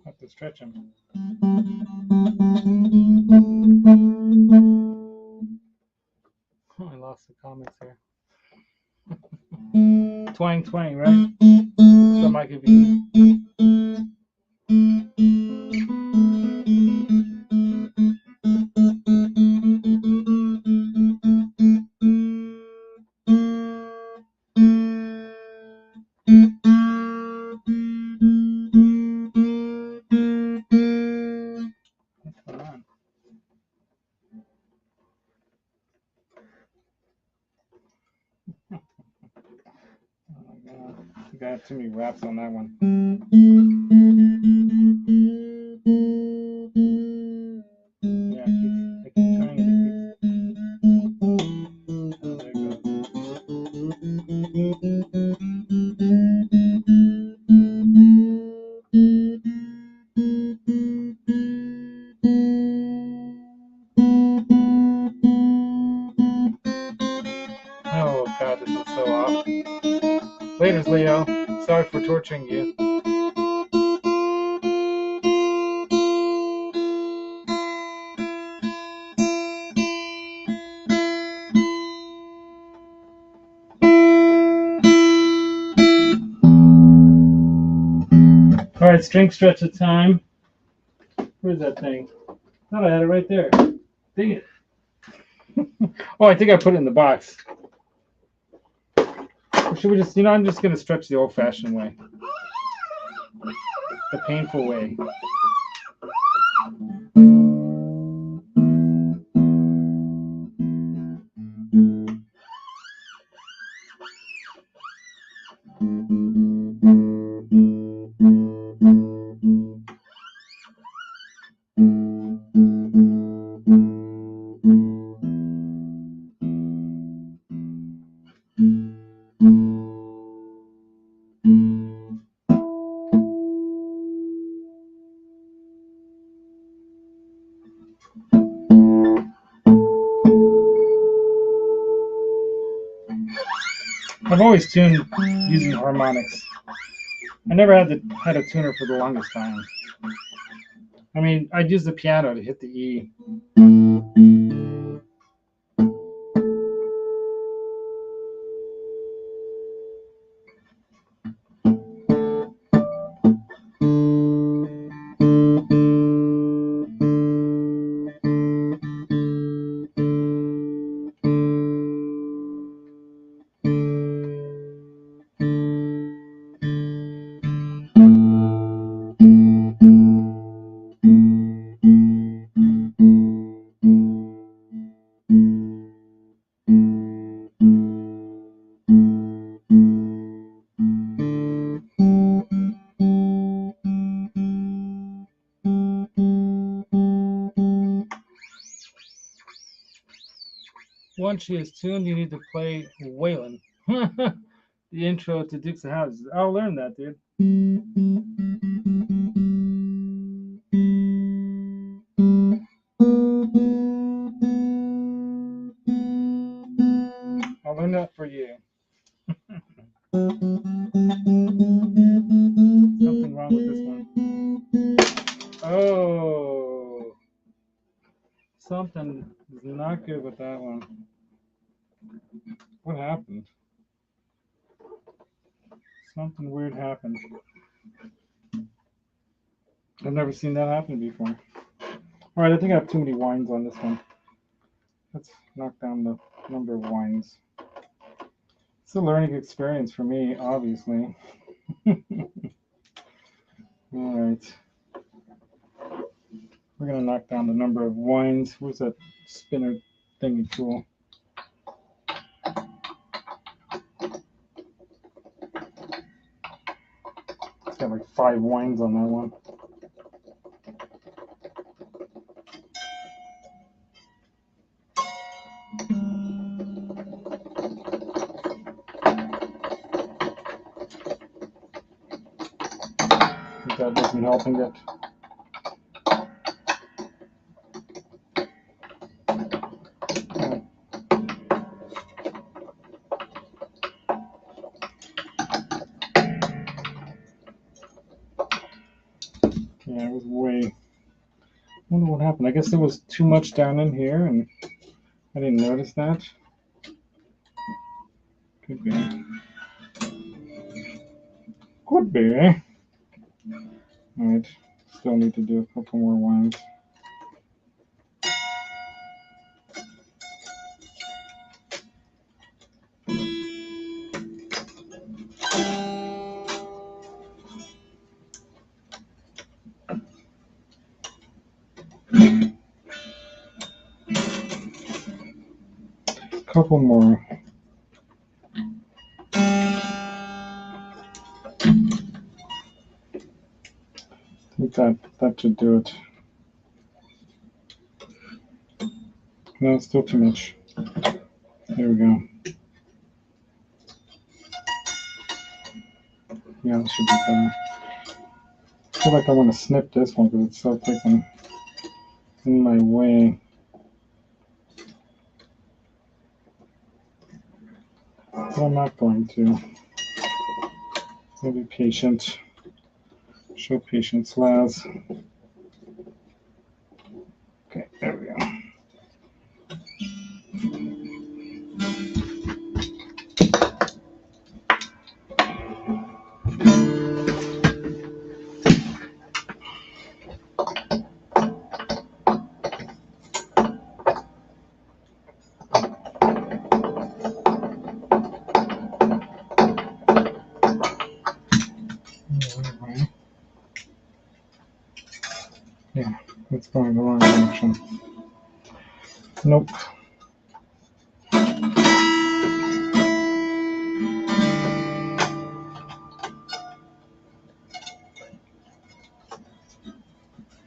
Have to stretch them. Oh, I lost the comments here. Twang twang, right? So Mike, if you think I have too many raps on that one. Yeah, I keep trying it. Oh, there it goes. Oh God, this is so off. Laters, Leo. Sorry for torturing you. All right, string stretch of time. Where's that thing? Thought I had it right there. Dang it. Oh, I think I put it in the box. Or should we just, I'm just going to stretch the old-fashioned way. The painful way. I've always tuned using harmonics. I never had a tuner for the longest time. I mean, I'd use the piano to hit the E. Once she is tuned, you need to play Waylon. The intro to Dukes of Hazzard. I'll learn that, dude. I'll learn that for you. Something wrong with this one. Oh. Something is not good with that one. What happened? Something weird happened. I've never seen that happen before. All right, I think I have too many wines on this one. Let's knock down the number of wines. It's a learning experience for me, obviously. All right. We're going to knock down the number of wines. Where's that spinner thingy tool? It's got like 5 wines on that one. That wasn't helping it. Yeah, it was way. I wonder what happened. I guess there was too much down in here and I didn't notice that. Could be. Could be. Alright, still need to do a couple more wines. Couple more. think that should do it. No, it's still too much. There we go. Yeah, that should be better. I feel like I want to snip this one because it's so freaking in my way. But I'm not going to. I'll be patient. Show patience, Laz. Okay, there we go. Yeah, it's going the wrong direction. Nope.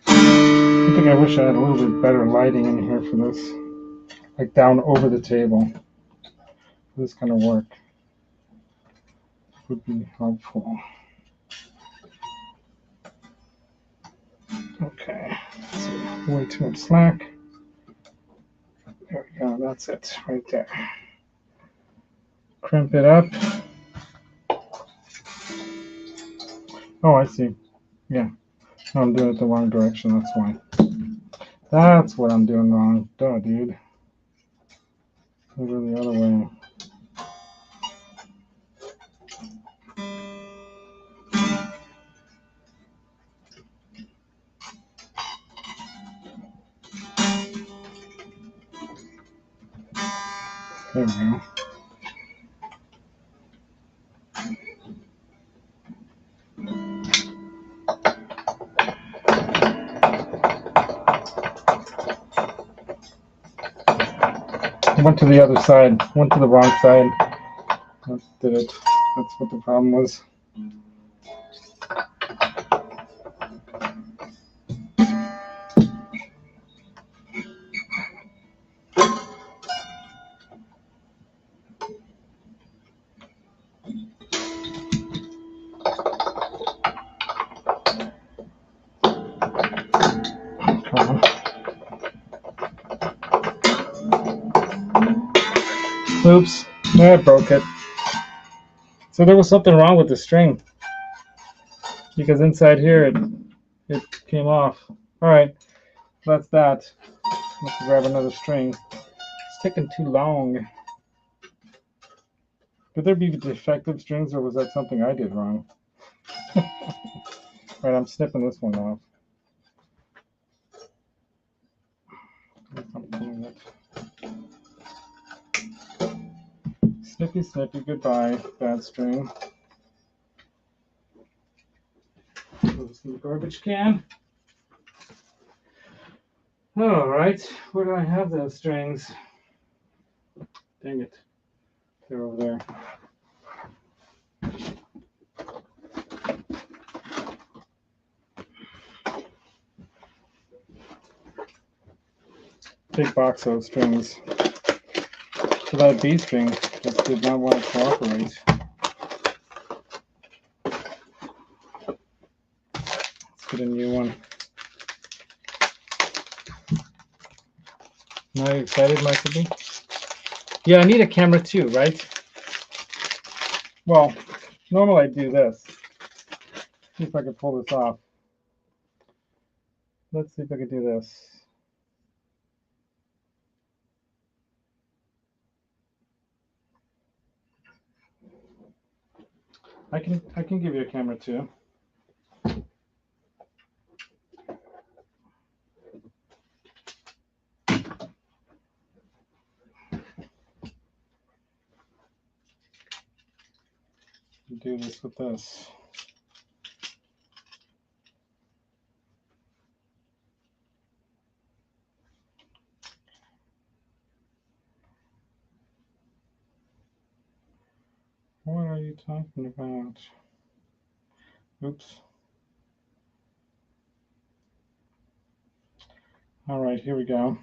I think I wish I had a little bit better lighting in here for this. Like down over the table. For this kind of work would be helpful. Okay, so way too much slack. There we go, that's it, right there. Crimp it up. Oh, I see. Yeah, no, I'm doing it the wrong direction, that's why. That's what I'm doing wrong. Duh, dude. Over the other way. There we go. Went to the other side. Went to the wrong side. That did it. That's what the problem was. Come on. Oops, I broke it. So there was something wrong with the string because inside here it came off. All right, that's that. Let's grab another string. It's taking too long. Could there be defective strings, or was that something I did wrong? All right, I'm snipping this one off. Snippy, snippy, goodbye, bad string. Throw this in the garbage can. All right, where do I have those strings? Dang it, they're over there. Big box of strings. So that B string just did not want to cooperate. Let's get a new one. Now you excited, Michael B? Yeah, I need a camera too, right? Well, normally I do this. See if I can pull this off. Let's see if I can do this. I can give you a camera too. Do this with this. What are you talking about? Oops. All right, here we go.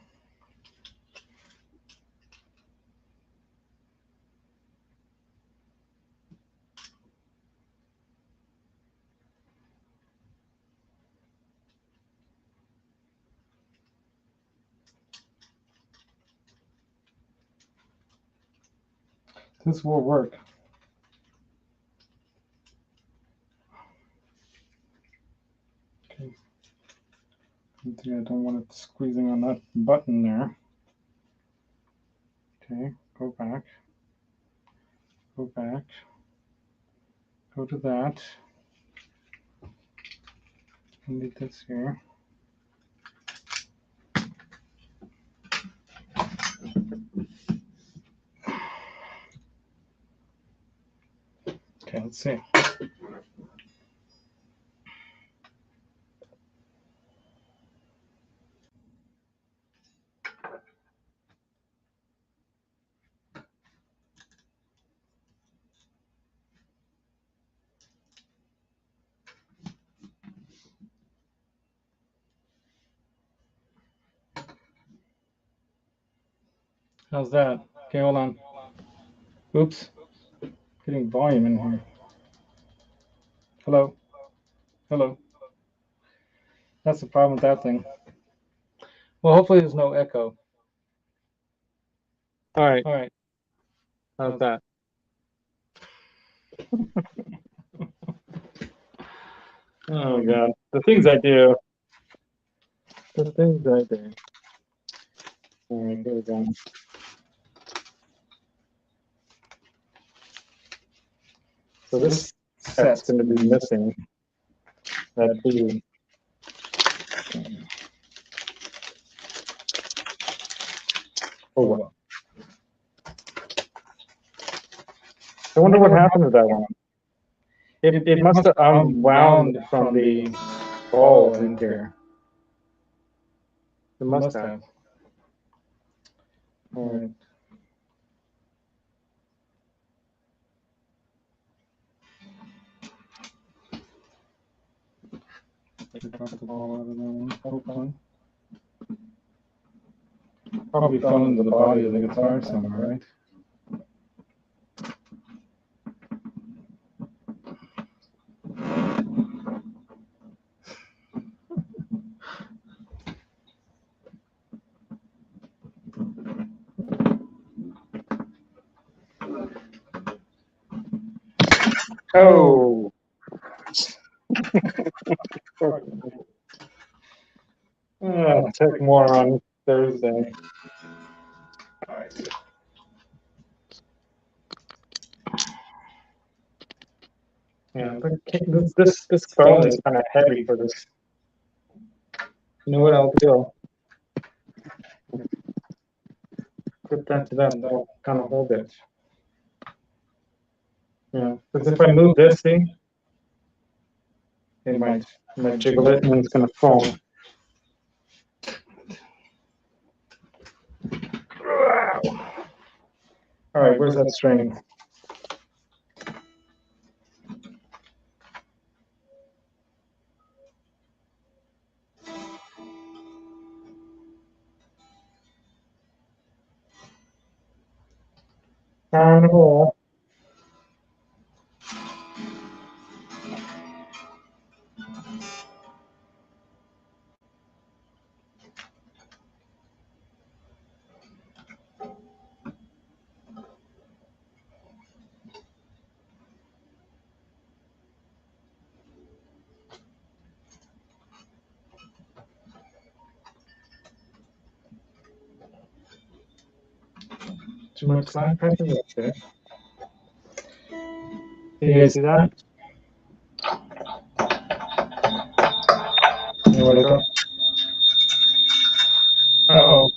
This will work. Okay. I don't want it squeezing on that button there. Okay, go back. Go back. Go to that. I need this here. Okay, let's see. How's that? Okay, hold on. Oops. Getting volume in here. Hello? Hello? That's the problem with that thing. Well, hopefully there's no echo. All right. All right. How's that? Oh God, the things I do. The things I do. All right, here we go. So this set's going to be missing that B. Oh well. I wonder what happened to that one. It must have unwound from the ball in here. It must have. All right. Drop the ball out of that one. Hopefully. Probably fell into the body of the guitar somewhere, right? Oh. Check more on Thursday. All right. Yeah, this phone is kind of heavy for this. You know what I'll do? Put that to that, and that'll kind of hold it. Yeah, because if I move this thing, it might jiggle it, and it's going to foam. All right, where's that string? Carnival. Too much slide pressure? That's good. Do you guys see that? You want to go? Uh-oh.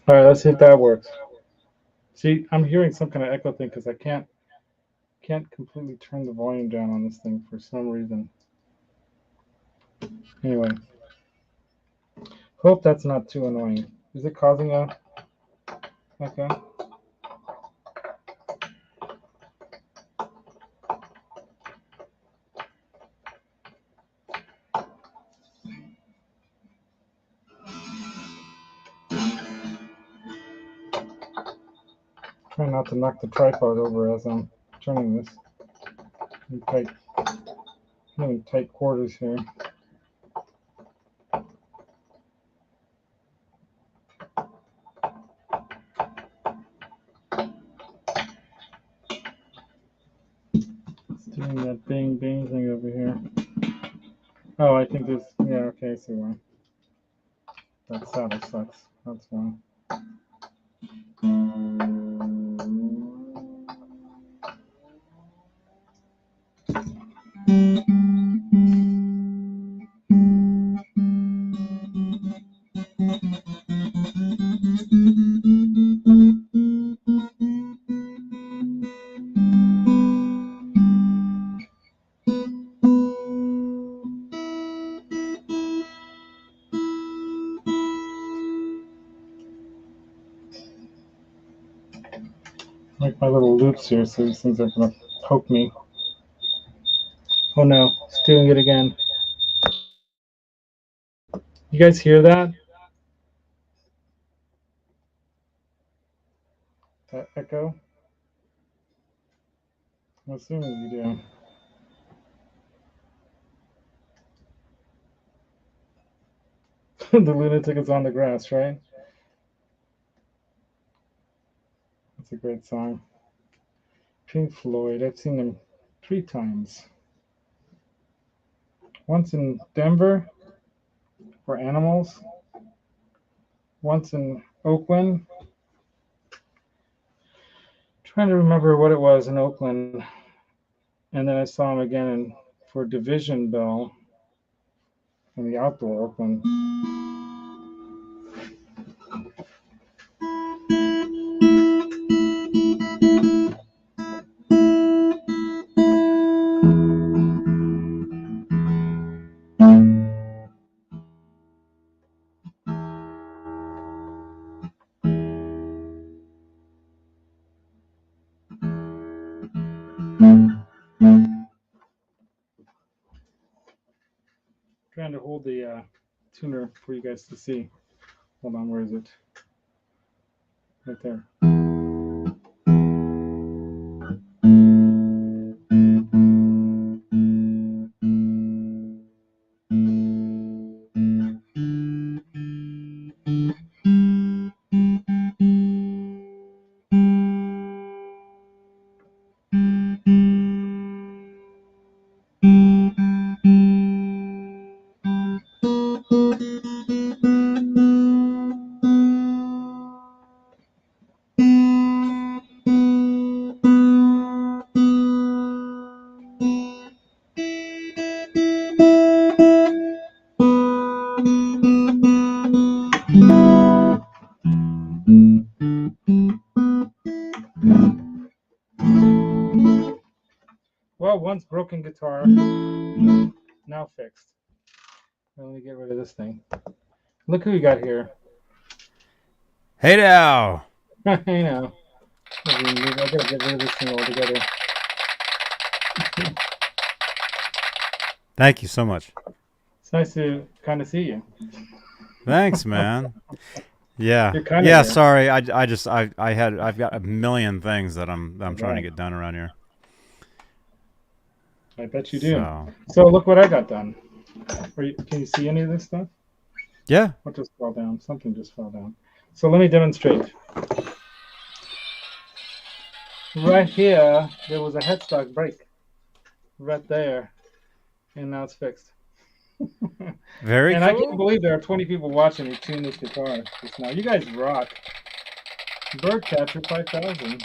All right, let's see if that works. See, I'm hearing some kind of echo thing because I can't completely turn the volume down on this thing for some reason. Anyway, hope that's not too annoying. Is it causing a echo? Try not to knock the tripod over as I'm turning this. I'm in tight quarters here. It's doing that bang bang thing over here. Oh, I think this. Yeah, okay, I see why. That saddle sucks. That's why. Like my little loops here, so these things are gonna poke me. Oh no, it's doing it again. You guys hear that? That echo? I'm assuming you do. The lunatic is on the grass, right? That's a great song. Pink Floyd, I've seen them 3 times. Once in Denver for Animals, once in Oakland. Trying to remember what it was in Oakland, and then I saw him again for Division Bell in the outdoor Oakland. Trying to hold the tuner for you guys to see. Hold on, where is it? Right there. Well, once broken guitar, now fixed. Let me get rid of this thing. Look who we got here. Hey now. I know. I gotta get rid of this thing altogether. Thank you so much. It's nice to kind of see you. Thanks, man. Yeah. You're kinda Yeah, there. sorry. I've got a million things that I'm trying to get done around here. I bet you do. So look what I got done. Can you see any of this stuff? Yeah. What just fell down? Something just fell down. So let me demonstrate. Right here, there was a headstock break. Right there. And now it's fixed. Very and cool. I can't believe there are 20 people watching me tune this guitar just now. You guys rock. Birdcatcher 5000.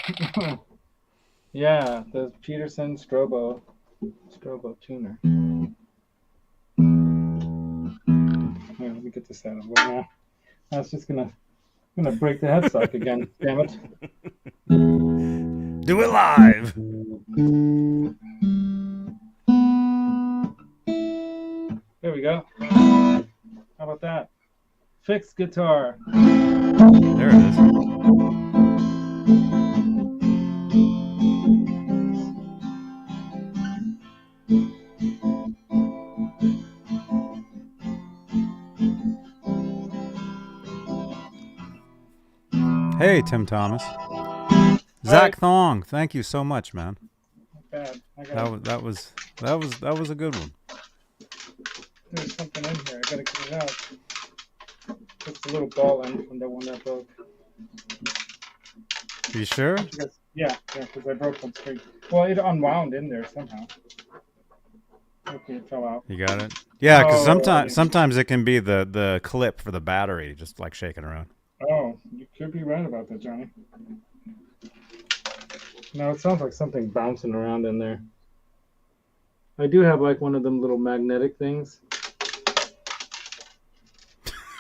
Yeah, the Peterson Strobo tuner. Here, let me get this out of the way now. I was just gonna break the headstock again. Damn it. Do it live. There we go. How about that? Fixed guitar. There it is. Hey, Tim Thomas. Zach Thong, thank you so much, man. Not bad. That was a good one. There's something in here. I gotta get it out. It's a little ball end from the one that broke. You sure? Yeah, because I broke one string. Well, it unwound in there somehow. Okay, it fell out. You got it? Yeah, because Oh, sometimes it can be the clip for the battery just like shaking around. Oh, you could be right about that, Johnny. No, it sounds like something bouncing around in there. I do have like one of them little magnetic things.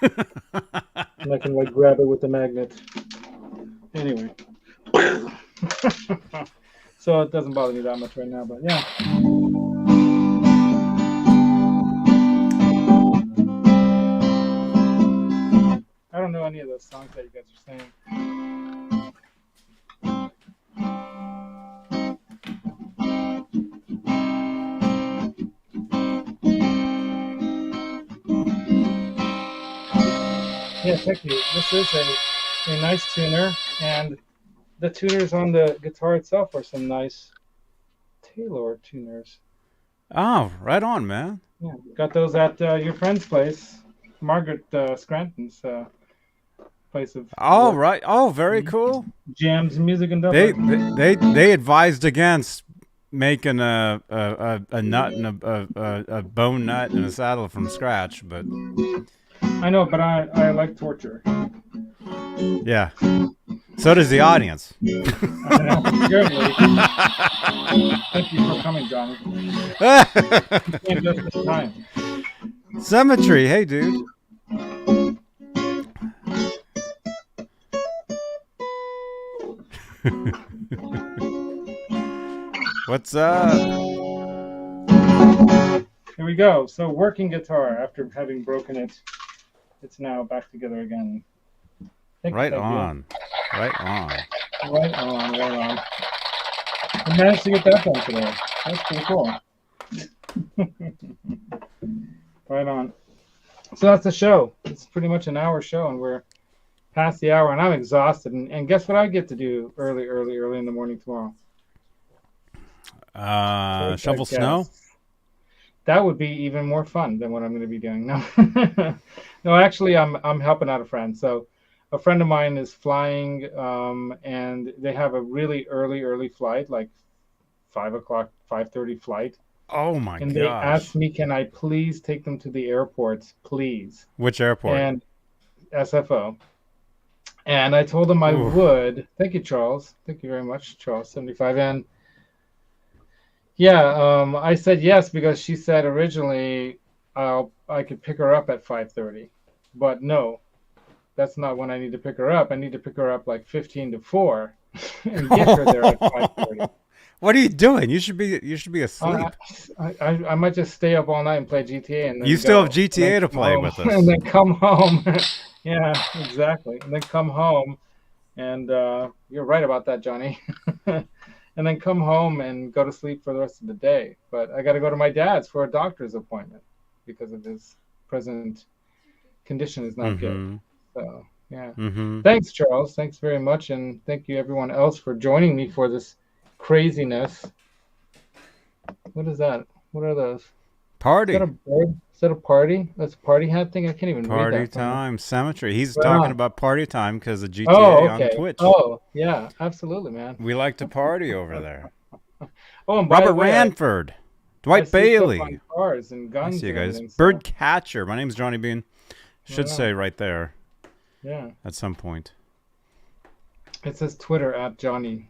And I can like grab it with the magnet. Anyway. So it doesn't bother me that much right now, but yeah. I don't know any of those songs that you guys are saying. Yeah, thank you. This is a nice tuner, and the tuners on the guitar itself are some nice Taylor tuners. Oh, right on, man. Yeah, got those at your friend's place, Margaret Scranton's place of. Oh, work. right. Oh, very cool. Jams, music, and Dublin. They advised against making a nut and a bone nut and a saddle from scratch, but I know, but I like torture. yeah. So does the audience. I know. Apparently. Thank you for coming, Johnny. You came just this time. Symmetry, hey dude. What's up? Here we go. So working guitar after having broken it, it's now back together again. Right on. Right on. Right on, right on. I managed to get that done today. That's pretty cool. Right on. So that's the show. It's pretty much an hour show, and we're past the hour, and I'm exhausted. And guess what I get to do early in the morning tomorrow? Shovel snow? That would be even more fun than what I'm going to be doing. No, no, actually, I'm helping out a friend. So a friend of mine is flying, and they have a really early flight, like 5 o'clock, 5:30 flight. Oh my gosh. And they asked me, can I please take them to the airport, please? Which airport? And SFO. And I told them I would. Thank you, Charles. Thank you very much, Charles 75. And yeah, I said yes because she said originally I could pick her up at 5:30, but no, that's not when I need to pick her up. I need to pick her up like 15 to 4 and get her there at 5:30. What are you doing? You should be asleep. I might just stay up all night and play GTA. And then you still have GTA to play with us. And then come home. Yeah, exactly. And then come home, and you're right about that, Johnny. And then come home and go to sleep for the rest of the day. But I got to go to my dad's for a doctor's appointment because of his present condition is not good. So, yeah. Thanks, Charles. Thanks very much. And thank you, everyone else, for joining me for this craziness. What is that? What are those? Party. Is that a bird? Is that a party? That's a party hat thing? I can't even read that. Party time. Symmetry. He's talking about party time because of GTA on Twitch. Oh, yeah. Absolutely, man. We like to party over there. Oh, and by Robert the way, Ranford. Dwight Bailey. On cars and guns. I see you guys. And Bird Catcher. My name's Johnny Beane. Should say right there. Yeah. At some point. It says Twitter at Johnny.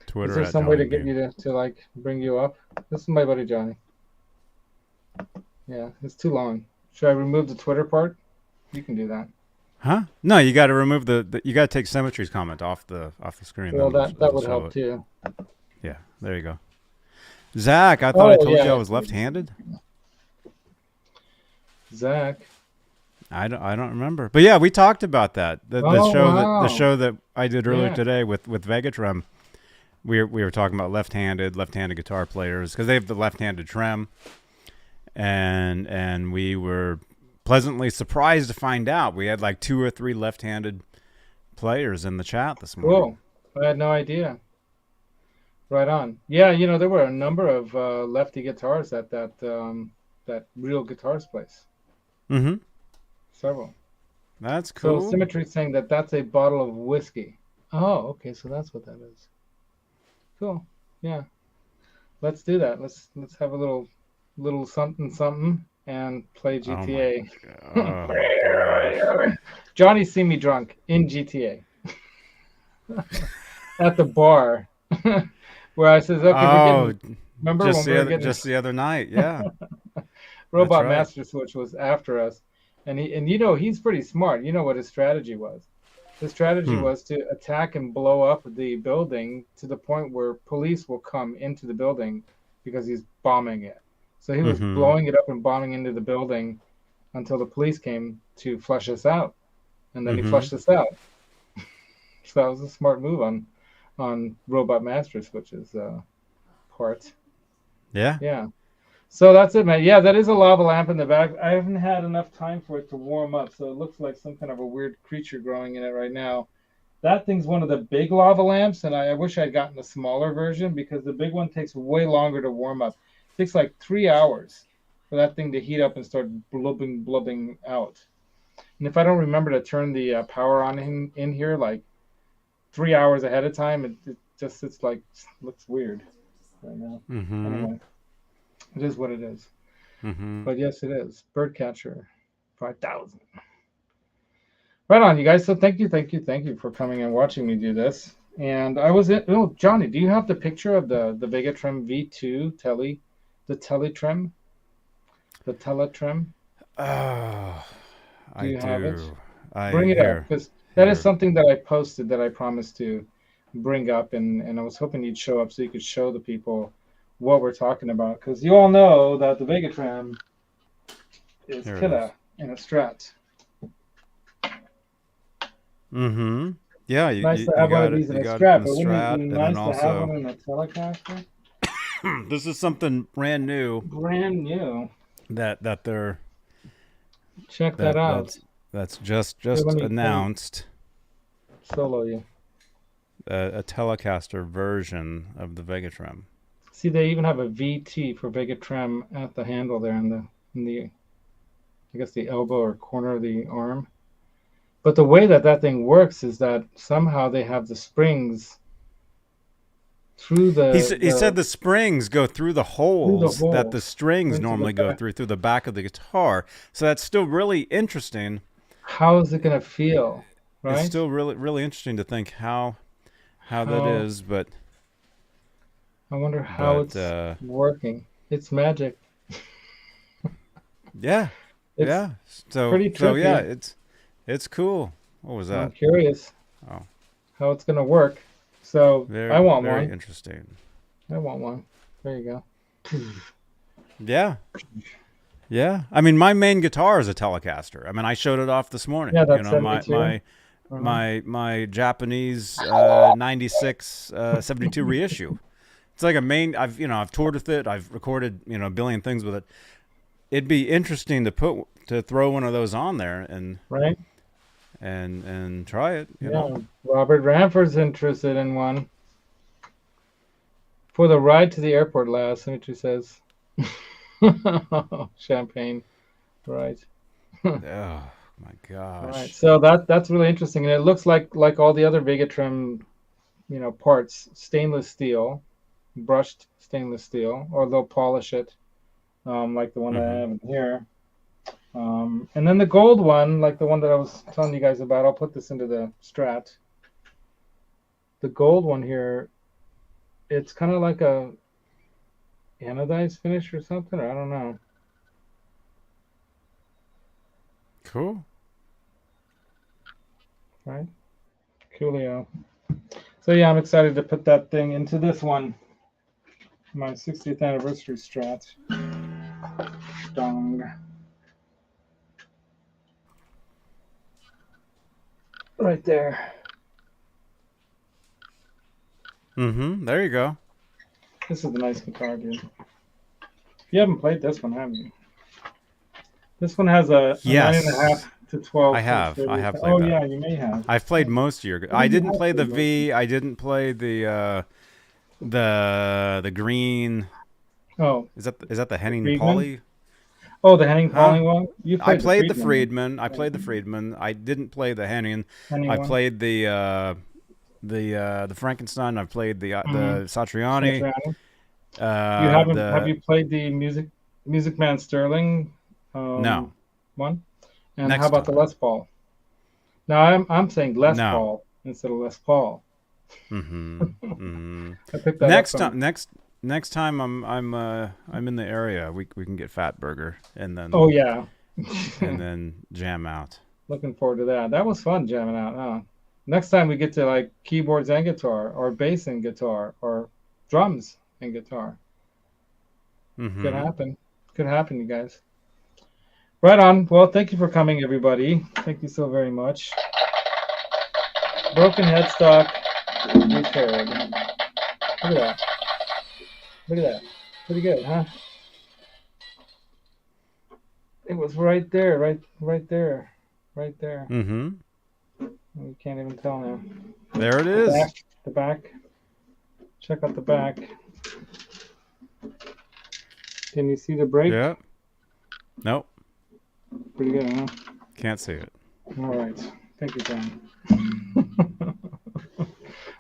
Twitter. Is there some way to get you to like bring you up? This is my buddy Johnny. Yeah, it's too long. Should I remove the Twitter part? You can do that. Huh? No, you got to remove you got to take Symmetry's comment off the screen. Well, that would help too. Yeah, there you go. Zach, I thought I told you I was left-handed. Zach. I don't remember, but yeah, we talked about that. The show that I did earlier today with Vega-Trem. We were talking about left-handed guitar players because they have the left-handed trem, and we were pleasantly surprised to find out we had like 2 or 3 left-handed players in the chat this morning. I had no idea. Right on. Yeah, you know, there were a number of lefty guitars at that Real Guitars place. Mm-hmm. Several. That's So cool. Symmetry's saying that that's a bottle of whiskey. Oh, okay, so that's what that is. Cool. Yeah. Let's do that. Let's have a little something and play GTA. Oh my gosh. Johnny's seen me drunk in GTA at the bar where I says, okay, we're getting. Remember when we were getting just the other night? Yeah. Robot right. Master Switch was after us, and you know he's pretty smart. You know what his strategy was? His strategy was to attack and blow up the building to the point where police will come into the building because he's bombing it. So he was blowing it up and bombing into the building until the police came to flush us out, and then he flushed us out. So that was a smart move on Robot Master Switch's part. Yeah. Yeah. So that's it, man. Yeah, that is a lava lamp in the back. I haven't had enough time for it to warm up, so it looks like some kind of a weird creature growing in it right now. That thing's one of the big lava lamps, and I wish I'd gotten a smaller version because the big one takes way longer to warm up. It takes like 3 hours for that thing to heat up and start blubbing out. And if I don't remember to turn the power on in here like 3 hours ahead of time, it just looks weird right now. Anyway. It is what it is. But yes, it is. Birdcatcher 5000. Right on, you guys. So thank you for coming and watching me do this. And I was Johnny, do you have the picture of the Vega-Trem VT2 the Tele-Trem? The Tele-Trem? Oh, do you have it? Bring it up, because that is something that I posted that I promised to bring up, and I was hoping you'd show up so you could show the people what we're talking about, because you all know that the Vega-Trem is killer in a Strat. Yeah, nice to have one of these in a Strat, but wouldn't it be nice to have one in a Telecaster? This is something brand new. Brand new. That they're. Check that out. That's just announced. Solo you. A Telecaster version of the Vega-Trem. See, they even have a VT for Vega-Trem at the handle there in the I guess the elbow or corner of the arm. But the way that thing works is that somehow they have the springs through the. He said the springs go through the holes that the strings normally go through the back of the guitar. So that's still really interesting. How is it going to feel? Right? It's still really interesting to think how that is, but. I wonder how it's working. It's magic. Yeah. It's So pretty trippy. So yeah, it's cool. What was that? I'm curious. How it's gonna work. So I want one. Very interesting. I want one. There you go. Yeah. Yeah. I mean, my main guitar is a Telecaster. I mean, I showed it off this morning. Yeah, that's my Japanese 96 72 reissue. It's like a main. I've toured with it. I've recorded a billion things with it. It'd be interesting to throw one of those on there and and try it. You know. Robert Ramford's interested in one for the ride to the airport. Laz, Symmetry says. Champagne, right? Oh my gosh! Right. So that's really interesting, and it looks like all the other Vega-Trem, parts, stainless steel. Brushed stainless steel, or they'll polish it like the one that I have in here. And then the gold one, like the one that I was telling you guys about, I'll put this into the Strat. The gold one here, it's kind of like a anodized finish or something, or I don't know. Cool. Right? Coolio. So yeah, I'm excited to put that thing into this one. My 60th anniversary Strat. Dong. Right there. There you go. This is a nice guitar, dude. You haven't played this one, have you? This one has a 9.5 to 12. I have played oh, that. yeah, you may have. I've played most of your. I didn't play the V. I didn't play the green. Oh, is that the Henning Friedman? Pauly? Oh, the Henning Pauly one. You I played the Friedman. Friedman. I played the Friedman. I didn't play the Henning. Henning I one. played the Frankenstein. I played the Satriani. You haven't? Have you played the Music Man Sterling? No. One. And Next how about time. the Les Paul? Now I'm saying Les No. Paul instead of Les Paul. Mm-hmm. Mm-hmm. I picked that Next up time. Next time I'm in the area. We can get Fat Burger and then. Oh yeah. and then jam out. Looking forward to that. That was fun jamming out. Huh? Next time we get to like keyboards and guitar, or bass and guitar, or drums and guitar. Mm-hmm. Could happen. Could happen, you guys. Right on. Well, thank you for coming, everybody. Thank you so very much. Broken headstock repaired. Look at that. Look at that. Pretty good, huh? It was right there, right there, right there. Mm-hmm. You can't even tell now. There it is. The back. Check out the back. Can you see the break? Yeah. Nope. Pretty good, huh? Can't see it. All right. Thank you, John.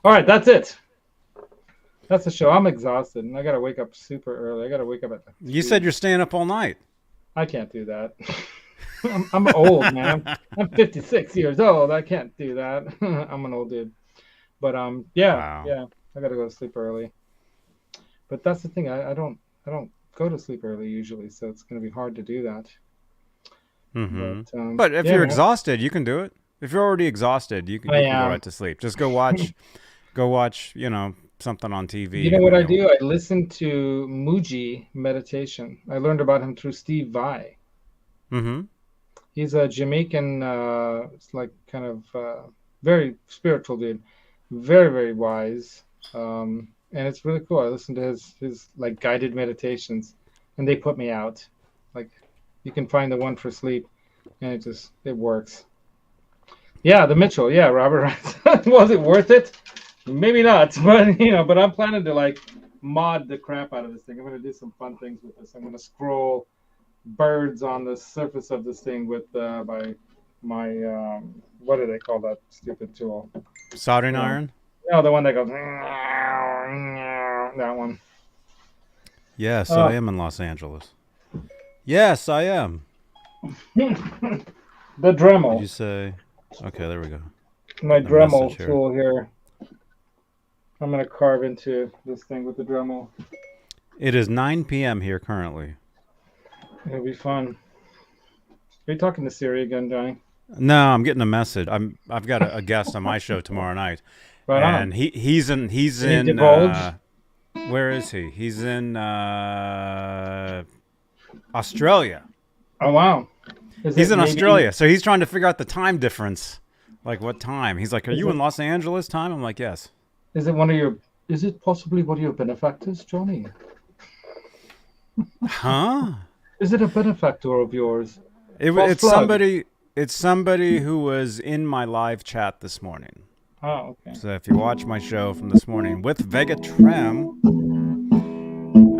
All right, that's it. That's the show. I'm exhausted, and I got to wake up super early. I got to wake up at... You said you're staying up all night. I can't do that. I'm old, man. I'm 56 years old. I can't do that. I'm an old dude. But yeah, Wow. yeah. I got to go to sleep early. But that's the thing. I don't go to sleep early usually, so it's going to be hard to do that. Mm-hmm. But if you're exhausted, you can do it. If you're already exhausted, you can go right to sleep. Just go watch, something on TV. You know what I do? I listen to Muji meditation. I learned about him through Steve Vai. Mm-hmm. He's a Jamaican, it's like kind of very spiritual dude, very, very wise, and it's really cool. I listen to his like guided meditations, and they put me out. Like, you can find the one for sleep, and it works. Yeah, the Mitchell. Yeah, Robert. Was it worth it? Maybe not, but I'm planning to like mod the crap out of this thing. I'm gonna do some fun things with this. I'm gonna scroll birds on the surface of this thing with my what do they call that stupid tool? Soldering iron? No, the one that goes that one. Yes, I am in Los Angeles. Yes, I am. The Dremel. Did you say? Okay, there we go. My Dremel tool here. I'm going to carve into this thing with the Dremel. It is 9 p.m. here currently. It'll be fun. Are you talking to Siri again, Johnny? No, I'm getting a message. I've got a guest on my show tomorrow night. Right on. And he's in where is he? He's in Australia. Oh wow. He's in Australia, so he's trying to figure out the time difference. Like what time? He's like, "Are you in Los Angeles time?" I'm like, "Yes." Is it possibly one of your benefactors, Johnny? Huh? Is it a benefactor of yours? It's somebody. It's somebody who was in my live chat this morning. Oh, okay. So if you watch my show from this morning with Vega Trem,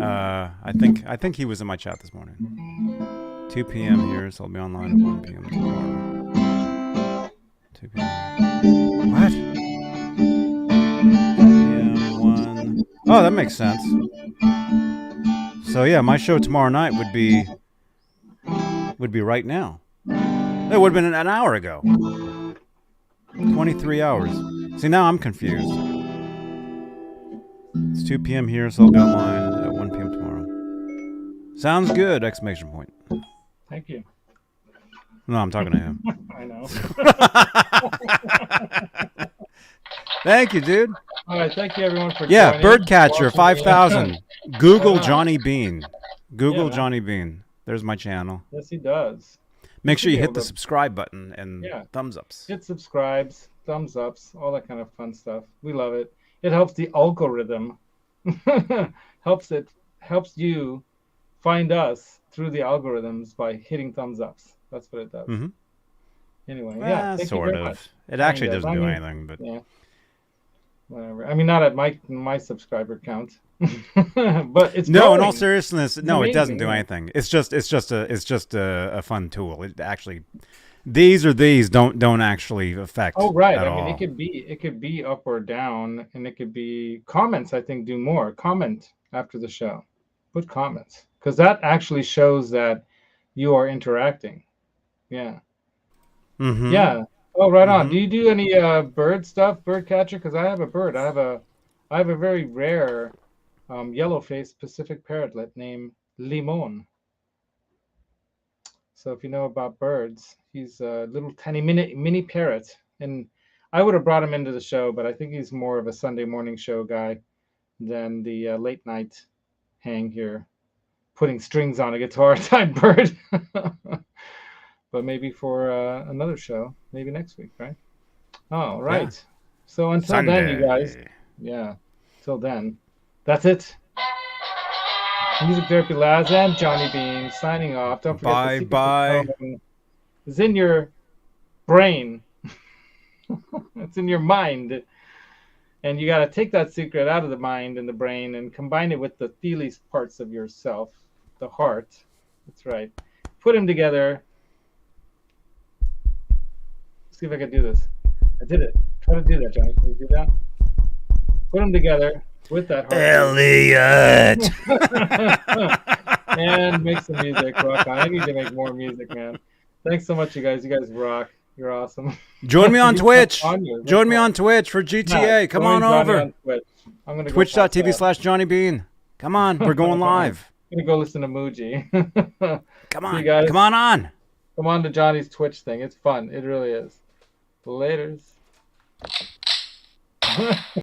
I think he was in my chat this morning. 2 p.m. here, so I'll be online at 1 p.m. tomorrow. 2 p.m. What? 2 p.m. 1. Oh, that makes sense. So yeah, my show tomorrow night would be right now. It would have been an hour ago. 23 hours. See, now I'm confused. It's 2 p.m. here, so I'll be online at 1 p.m. tomorrow. Sounds good! Exclamation point. Thank you. No, I'm talking to him. I know. Thank you, dude. All right, thank you everyone for joining. Birdcatcher 5000. Google Right on. Johnny Beane. Google Yeah. Johnny Beane. There's my channel. Yes, he does. Make sure you be hit able the to- subscribe button and thumbs ups. Hit subscribes, thumbs ups, all that kind of fun stuff. We love it. It helps the algorithm. helps you find us through the algorithms by hitting thumbs ups. That's what it does. Mm-hmm. Anyway, yeah. Thank sort you very of. much. It actually Kind of. doesn't I do mean, anything, but yeah. Whatever. I mean, not at my subscriber count, but it's no. In all growing. seriousness, no, it doesn't do anything. It's just a fun tool. It actually, these don't actually affect. Oh right. At I mean, all. it could be up or down, and it could be comments. I think do more comment after the show. Put comments because that actually shows that you are interacting. Yeah. Mm-hmm. Yeah. Oh, right on. Do you do any bird stuff, bird catcher? Because I have a bird. I have a very rare yellow-faced Pacific parrotlet named Limón. So if you know about birds, he's a little tiny mini parrot, and I would have brought him into the show, but I think he's more of a Sunday morning show guy than the late night hang here, putting strings on a guitar type bird. But maybe for another show, maybe next week, right? Oh, right. Yeah. So until then, you guys, until then, that's it. MusicTherapyLaz and Johnny Beane signing off. Don't forget bye. It's in your brain. It's in your mind. And you got to take that secret out of the mind and the brain and combine it with the feeliest parts of yourself, the heart. That's right. Put them together. See if I can do this. I did it. Try to do that, Johnny. Can you do that? Put them together with that heart. Elliot! And make some music. Rock on. I need to make more music, man. Thanks so much, you guys. You guys rock. You're awesome. Join me on Twitch. Join me on Twitch for GTA. Come on over. On Twitch. I'm gonna Twitch.tv/Johnny Beane. Come on. We're going live. I'm going to go listen to Muji. Come on. Guys. Come on. Come on to Johnny's Twitch thing. It's fun. It really is. Laters.